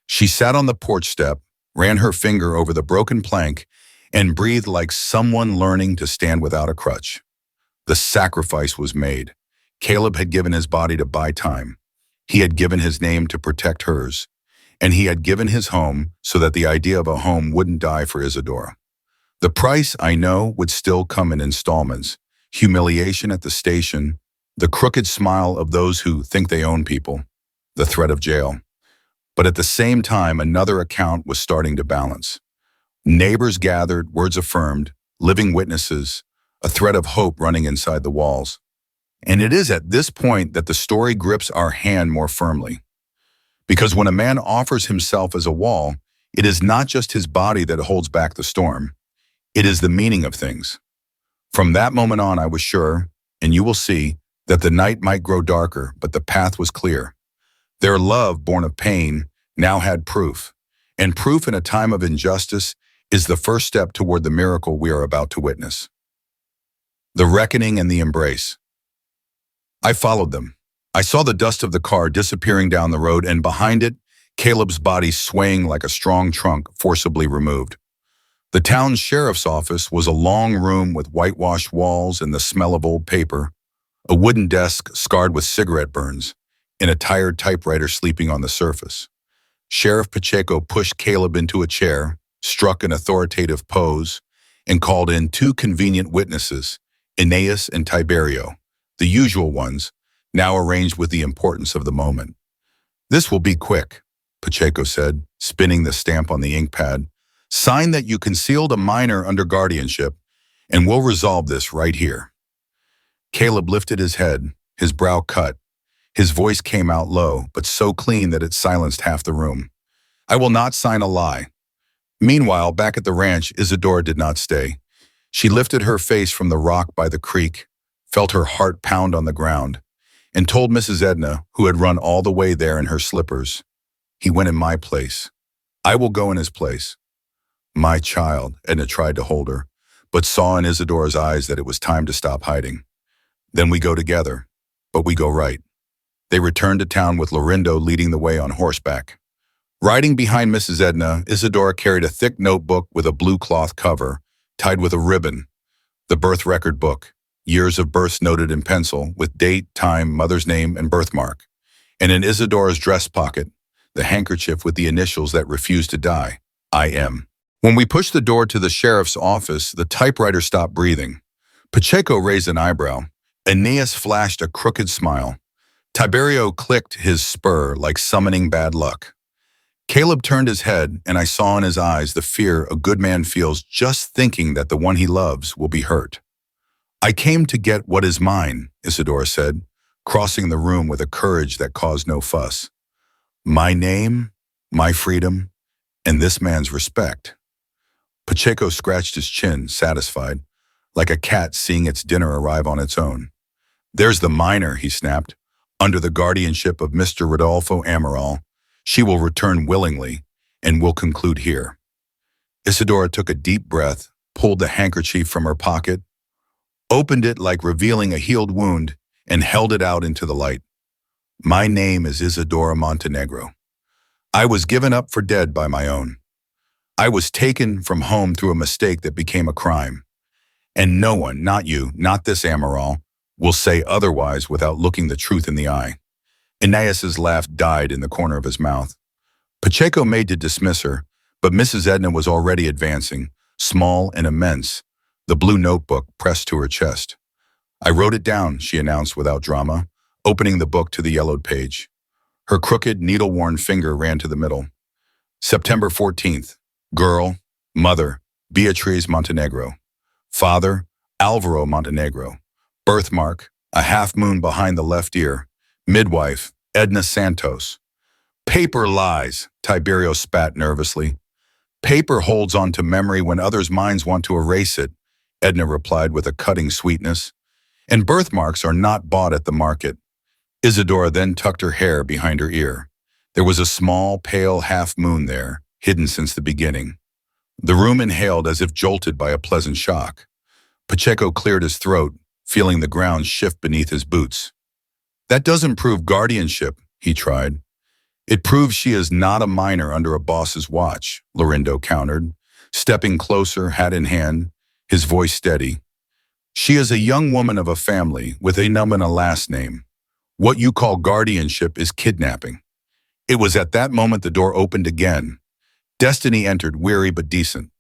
She sat on the porch step, ran her finger over the broken plank, and breathed like someone learning to stand without a crutch. The sacrifice was made. Caleb had given his body to buy time. He had given his name to protect hers. And he had given his home so that the idea of a home wouldn't die for Isadora. The price, I know, would still come in installments. Humiliation at the station, the crooked smile of those who think they own people, the threat of jail. But at the same time, another account was starting to balance. Neighbors gathered, words affirmed, living witnesses, a thread of hope running inside the walls. And it is at this point that the story grips our hand more firmly. Because when a man offers himself as a wall, it is not just his body that holds back the storm. It is the meaning of things. From that moment on, I was sure, and you will see, that the night might grow darker, but the path was clear. Their love, born of pain, now had proof. And proof in a time of injustice is the first step toward the miracle we are about to witness. The reckoning and the embrace. I followed them. I saw the dust of the car disappearing down the road, and behind it, Caleb's body swaying like a strong trunk forcibly removed. The town sheriff's office was a long room with whitewashed walls and the smell of old paper, a wooden desk scarred with cigarette burns, and a tired typewriter sleeping on the surface. Sheriff Pacheco pushed Caleb into a chair, struck an authoritative pose, and called in two convenient witnesses, Aeneas and Tiberio, the usual ones, now arranged with the importance of the moment. "This will be quick," Pacheco said, spinning the stamp on the ink pad. "Sign that you concealed a minor under guardianship, and we'll resolve this right here." Caleb lifted his head, his brow cut. His voice came out low, but so clean that it silenced half the room. "I will not sign a lie." Meanwhile, back at the ranch, Isadora did not stay. She lifted her face from the rock by the creek, felt her heart pound on the ground, and told Mrs. Edna, who had run all the way there in her slippers, "He went in my place. I will go in his place." "My child," Edna tried to hold her, but saw in Isadora's eyes that it was time to stop hiding. "Then we go together, but we go right." They returned to town with Laurindo leading the way on horseback. Riding behind Mrs. Edna, Isadora carried a thick notebook with a blue cloth cover, tied with a ribbon, the birth record book, years of births noted in pencil, with date, time, mother's name, and birthmark. And in Isadora's dress pocket, the handkerchief with the initials that refused to die, I.M. When we pushed the door to the sheriff's office, the typewriter stopped breathing. Pacheco raised an eyebrow. Aeneas flashed a crooked smile. Tiberio clicked his spur like summoning bad luck. Caleb turned his head, and I saw in his eyes the fear a good man feels just thinking that the one he loves will be hurt. "I came to get what is mine," Isadora said, crossing the room with a courage that caused no fuss. "My name, my freedom, and this man's respect." Pacheco scratched his chin, satisfied, like a cat seeing its dinner arrive on its own. "There's the minor," he snapped. "Under the guardianship of Mr. Rodolfo Amaral, she will return willingly, and will conclude here." Isadora took a deep breath, pulled the handkerchief from her pocket, opened it like revealing a healed wound, and held it out into the light. "My name is Isadora Montenegro. I was given up for dead by my own. I was taken from home through a mistake that became a crime. And no one, not you, not this Amaral, will say otherwise without looking the truth in the eye." Aeneas's laugh died in the corner of his mouth. Pacheco made to dismiss her, but Mrs. Edna was already advancing, small and immense, the blue notebook pressed to her chest. "I wrote it down," she announced without drama, opening the book to the yellowed page. Her crooked, needle-worn finger ran to the middle. "September 14th. Girl, mother, Beatriz Montenegro. Father, Alvaro Montenegro. Birthmark, a half-moon behind the left ear. Midwife, Edna Santos." "Paper lies," Tiberio spat nervously. "Paper holds on to memory when others' minds want to erase it," Edna replied with a cutting sweetness. "And birthmarks are not bought at the market." Isadora then tucked her hair behind her ear. There was a small, pale half-moon there, hidden since the beginning. The room inhaled as if jolted by a pleasant shock. Pacheco cleared his throat, feeling the ground shift beneath his boots. That doesn't prove guardianship, he tried. It proves she is not a minor under a boss's watch, Laurindo countered, stepping closer, hat in hand, his voice steady. She is a young woman of a family with a name and a last name. What you call guardianship is kidnapping. It was at that moment the door opened again. Destiny entered, weary but decent.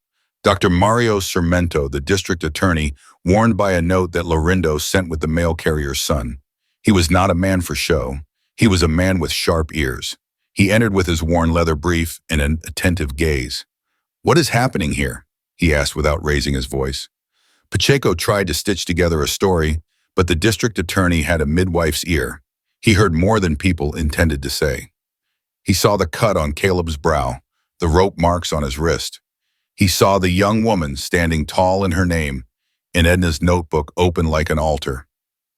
Dr. Mario Sarmento, the district attorney, warned by a note that Laurindo sent with the mail carrier's son. He was not a man for show. He was a man with sharp ears. He entered with his worn leather brief and an attentive gaze. "What is happening here?" he asked without raising his voice. Pacheco tried to stitch together a story, but the district attorney had a midwife's ear. He heard more than people intended to say. He saw the cut on Caleb's brow, the rope marks on his wrist. He saw the young woman standing tall in her name, and Edna's notebook open like an altar.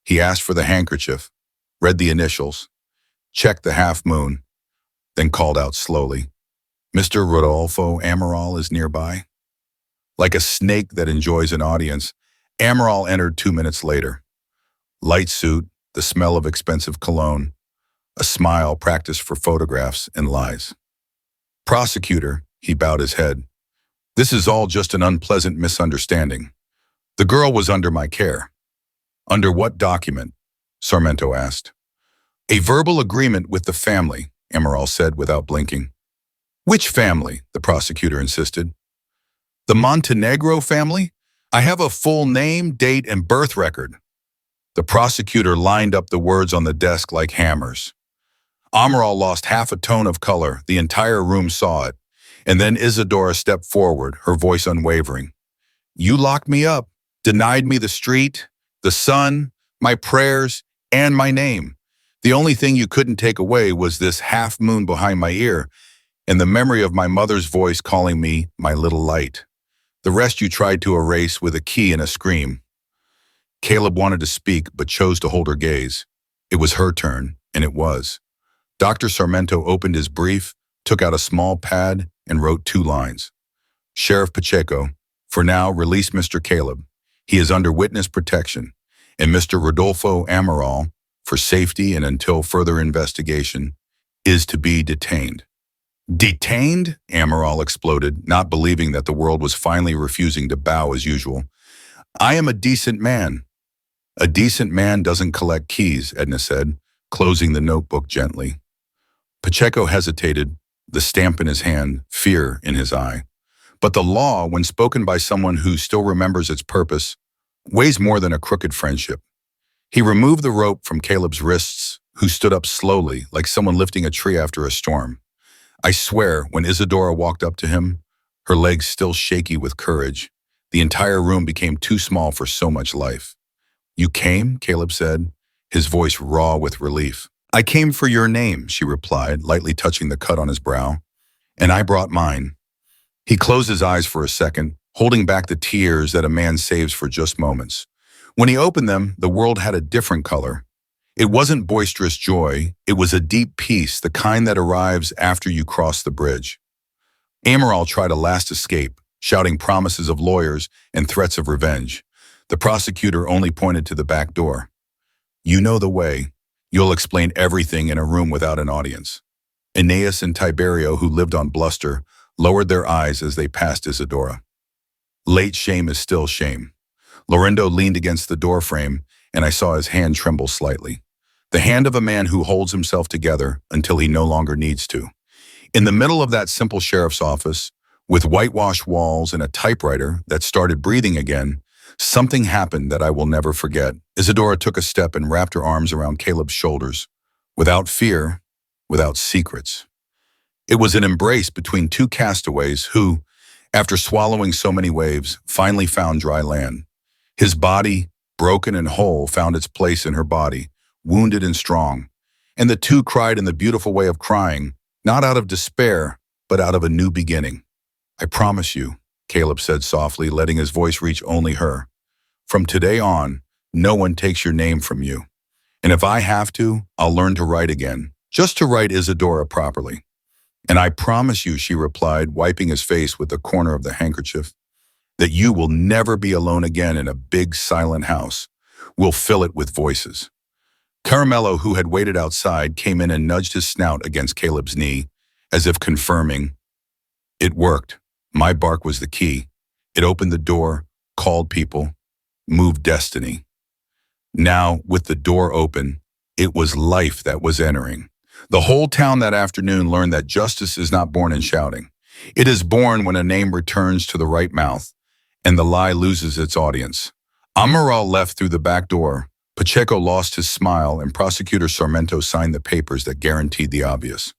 He asked for the handkerchief, read the initials, checked the half moon, then called out slowly, "Mr. Rodolfo Amaral is nearby." Like a snake that enjoys an audience, Amaral entered 2 minutes later. Light suit, the smell of expensive cologne, a smile practiced for photographs and lies. "Prosecutor," he bowed his head. "This is all just an unpleasant misunderstanding. The girl was under my care." "Under what document?" Sarmento asked. "A verbal agreement with the family," Amaral said without blinking. "Which family?" the prosecutor insisted. "The Montenegro family? I have a full name, date, and birth record." The prosecutor lined up the words on the desk like hammers. Amaral lost half a tone of color. The entire room saw it. And then Isadora stepped forward, her voice unwavering. "You locked me up, denied me the street, the sun, my prayers, and my name. The only thing you couldn't take away was this half moon behind my ear and the memory of my mother's voice calling me my little light. The rest you tried to erase with a key and a scream." Caleb wanted to speak but chose to hold her gaze. It was her turn, and it was. Dr. Sarmento opened his brief, took out a small pad, and wrote 2 lines. "Sheriff Pacheco, for now release Mr. Caleb. He is under witness protection. And Mr. Rodolfo Amaral, for safety and until further investigation, is to be detained." "Detained?" Amaral exploded, not believing that the world was finally refusing to bow as usual. "I am a decent man." "A decent man doesn't collect keys," Edna said, closing the notebook gently. Pacheco hesitated, the stamp in his hand, fear in his eye. But the law, when spoken by someone who still remembers its purpose, weighs more than a crooked friendship. He removed the rope from Caleb's wrists, who stood up slowly, like someone lifting a tree after a storm. I swear, when Isadora walked up to him, her legs still shaky with courage, the entire room became too small for so much life. "You came?" Caleb said, his voice raw with relief. "I came for your name," she replied, lightly touching the cut on his brow. "And I brought mine." He closed his eyes for a second, holding back the tears that a man saves for just moments. When he opened them, the world had a different color. It wasn't boisterous joy, it was a deep peace, the kind that arrives after you cross the bridge. Amaral tried a last escape, shouting promises of lawyers and threats of revenge. The prosecutor only pointed to the back door. "You know the way. You'll explain everything in a room without an audience." Aeneas and Tiberio, who lived on bluster, lowered their eyes as they passed Isadora. Late shame is still shame. Laurindo leaned against the doorframe, and I saw his hand tremble slightly. The hand of a man who holds himself together until he no longer needs to. In the middle of that simple sheriff's office, with whitewashed walls and a typewriter that started breathing again, something happened that I will never forget. Isadora took a step and wrapped her arms around Caleb's shoulders, without fear, without secrets. It was an embrace between 2 castaways who, after swallowing so many waves, finally found dry land. His body, broken and whole, found its place in her body, wounded and strong. And the 2 cried in the beautiful way of crying, not out of despair, but out of a new beginning. "I promise you," Caleb said softly, letting his voice reach only her. "From today on, no one takes your name from you. And if I have to, I'll learn to write again, just to write Isadora properly." "And I promise you," she replied, wiping his face with the corner of the handkerchief, "that you will never be alone again in a big silent house, We'll fill it with voices. Caramelo, who had waited outside, came in and nudged his snout against Caleb's knee, as if confirming, it worked. My bark was the key. It opened the door, called people, moved destiny. Now, with the door open, it was life that was entering. The whole town that afternoon learned that justice is not born in shouting. It is born when a name returns to the right mouth and the lie loses its audience. Amaral left through the back door. Pacheco lost his smile and Prosecutor Sarmento signed the papers that guaranteed the obvious.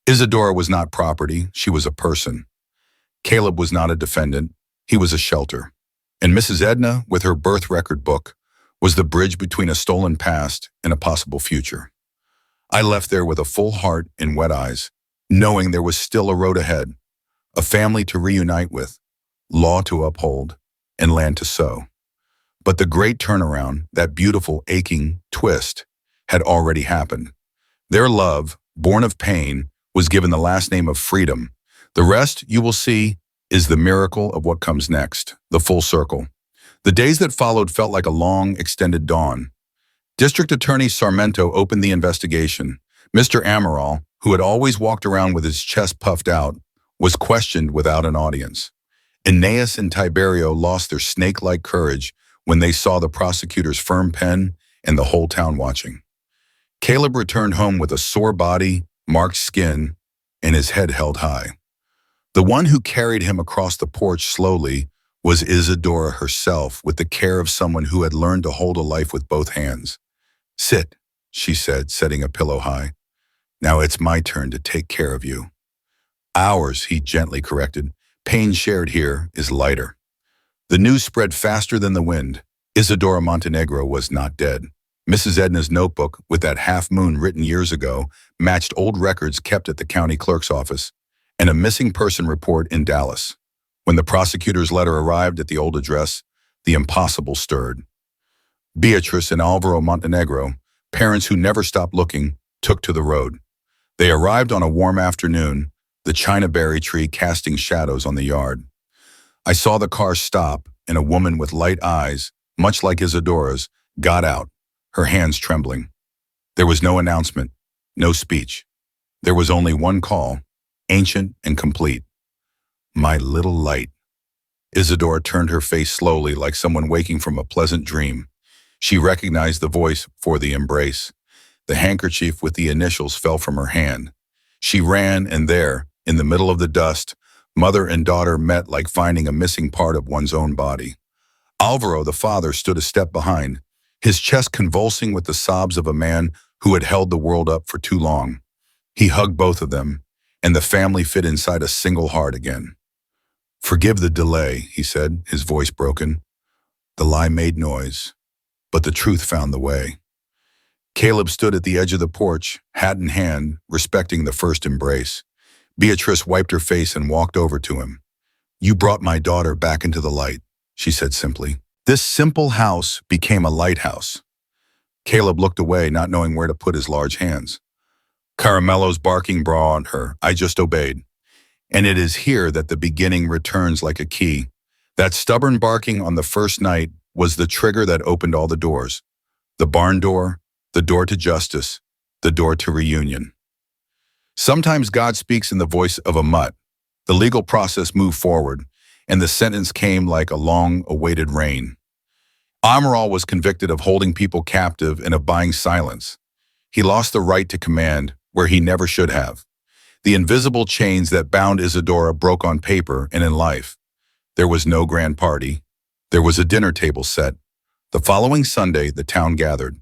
Isadora was not property, she was a person. Caleb was not a defendant, he was a shelter. And Mrs. Edna, with her birth record book, was the bridge between a stolen past and a possible future. I left there with a full heart and wet eyes, knowing there was still a road ahead, a family to reunite with, law to uphold, and land to sow. But the great turnaround, that beautiful, aching twist, had already happened. Their love, born of pain, was given the last name of freedom. The rest, you will see, is the miracle of what comes next, the full circle. The days that followed felt like a long, extended dawn. District Attorney Sarmento opened the investigation. Mr. Amaral, who had always walked around with his chest puffed out, was questioned without an audience. Aeneas and Tiberio lost their snake-like courage when they saw the prosecutor's firm pen and the whole town watching. Caleb returned home with a sore body, marked skin, and his head held high. The one who carried him across the porch slowly was Isadora herself, with the care of someone who had learned to hold a life with both hands. "Sit," she said, setting a pillow high. "Now it's my turn to take care of you." "Ours," he gently corrected. "Pain shared here is lighter." The news spread faster than the wind. Isadora Montenegro was not dead. Mrs. Edna's notebook, with that half-moon written years ago, matched old records kept at the county clerk's office and a missing person report in Dallas. When the prosecutor's letter arrived at the old address, the impossible stirred. Beatrice and Alvaro Montenegro, parents who never stopped looking, took to the road. They arrived on a warm afternoon, the chinaberry tree casting shadows on the yard. I saw the car stop, and a woman with light eyes, much like Isadora's, got out, her hands trembling. There was no announcement, no speech. There was only one call, ancient and complete. "My little light." Isadora turned her face slowly, like someone waking from a pleasant dream. She recognized the voice for the embrace. The handkerchief with the initials fell from her hand. She ran, and there, in the middle of the dust, mother and daughter met like finding a missing part of one's own body. Alvaro, the father, stood a step behind, his chest convulsing with the sobs of a man who had held the world up for too long. He hugged both of them, and the family fit inside a single heart again. "Forgive the delay," he said, his voice broken. "The lie made noise, but the truth found the way." Caleb stood at the edge of the porch, hat in hand, respecting the first embrace. Beatrice wiped her face and walked over to him. "You brought my daughter back into the light," she said simply. This simple house became a lighthouse. Caleb looked away, not knowing where to put his large hands. Caramelo's barking brought her. I just obeyed. And it is here that the beginning returns like a key. That stubborn barking on the first night was the trigger that opened all the doors. The barn door, the door to justice, the door to reunion. Sometimes God speaks in the voice of a mutt. The legal process moved forward, and the sentence came like a long-awaited rain. Amaral was convicted of holding people captive and of buying silence. He lost the right to command where he never should have. The invisible chains that bound Isadora broke on paper and in life. There was no grand party. There was a dinner table set. The following Sunday, the town gathered.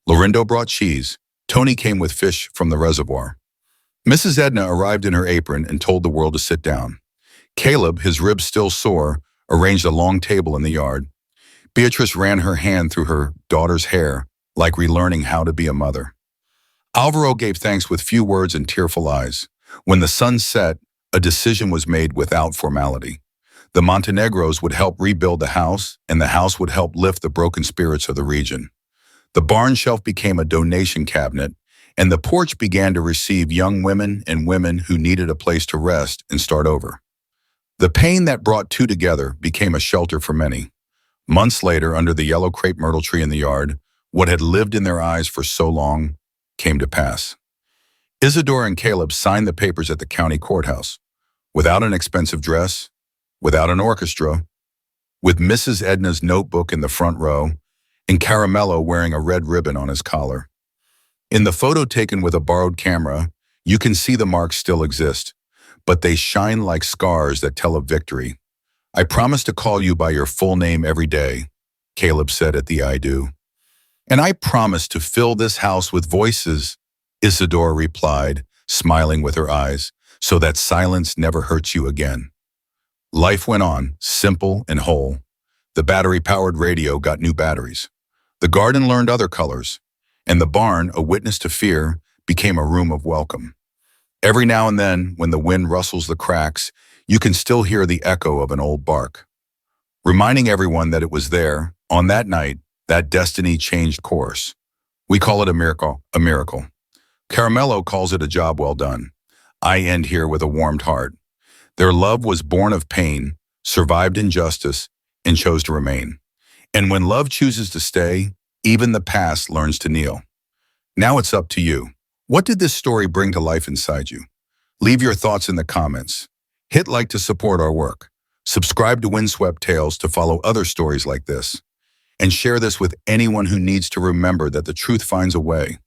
Laurindo brought cheese. Tony came with fish from the reservoir. Mrs. Edna arrived in her apron and told the world to sit down. Caleb, his ribs still sore, arranged a long table in the yard. Beatrice ran her hand through her daughter's hair, like relearning how to be a mother. Alvaro gave thanks with few words and tearful eyes. When the sun set, a decision was made without formality. The Montenegros would help rebuild the house, and the house would help lift the broken spirits of the region. The barn shelf became a donation cabinet, and the porch began to receive young women and women who needed a place to rest and start over. The pain that brought two together became a shelter for many. Months later, under the yellow crepe myrtle tree in the yard, what had lived in their eyes for so long came to pass. Isadora and Caleb signed the papers at the county courthouse, without an expensive dress, without an orchestra, with Mrs. Edna's notebook in the front row, and Caramelo wearing a red ribbon on his collar. In the photo taken with a borrowed camera, you can see the marks still exist, but they shine like scars that tell of victory. "I promise to call you by your full name every day," Caleb said at the I do. "And I promise to fill this house with voices," Isadora replied, smiling with her eyes, "so that silence never hurts you again." Life went on, simple and whole. The battery-powered radio got new batteries. The garden learned other colors, and the barn, a witness to fear, became a room of welcome. Every now and then, when the wind rustles the cracks, you can still hear the echo of an old bark, reminding everyone that it was there, on that night, that destiny changed course. We call it a miracle, a miracle. Caramelo calls it a job well done. I end here with a warmed heart. Their love was born of pain, survived injustice, and chose to remain. And when love chooses to stay, even the past learns to kneel. Now it's up to you. What did this story bring to life inside you? Leave your thoughts in the comments. Hit like to support our work. Subscribe to Windswept Tales to follow other stories like this. And share this with anyone who needs to remember that the truth finds a way.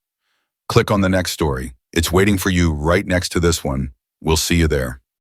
Click on the next story. It's waiting for you right next to this one. We'll see you there.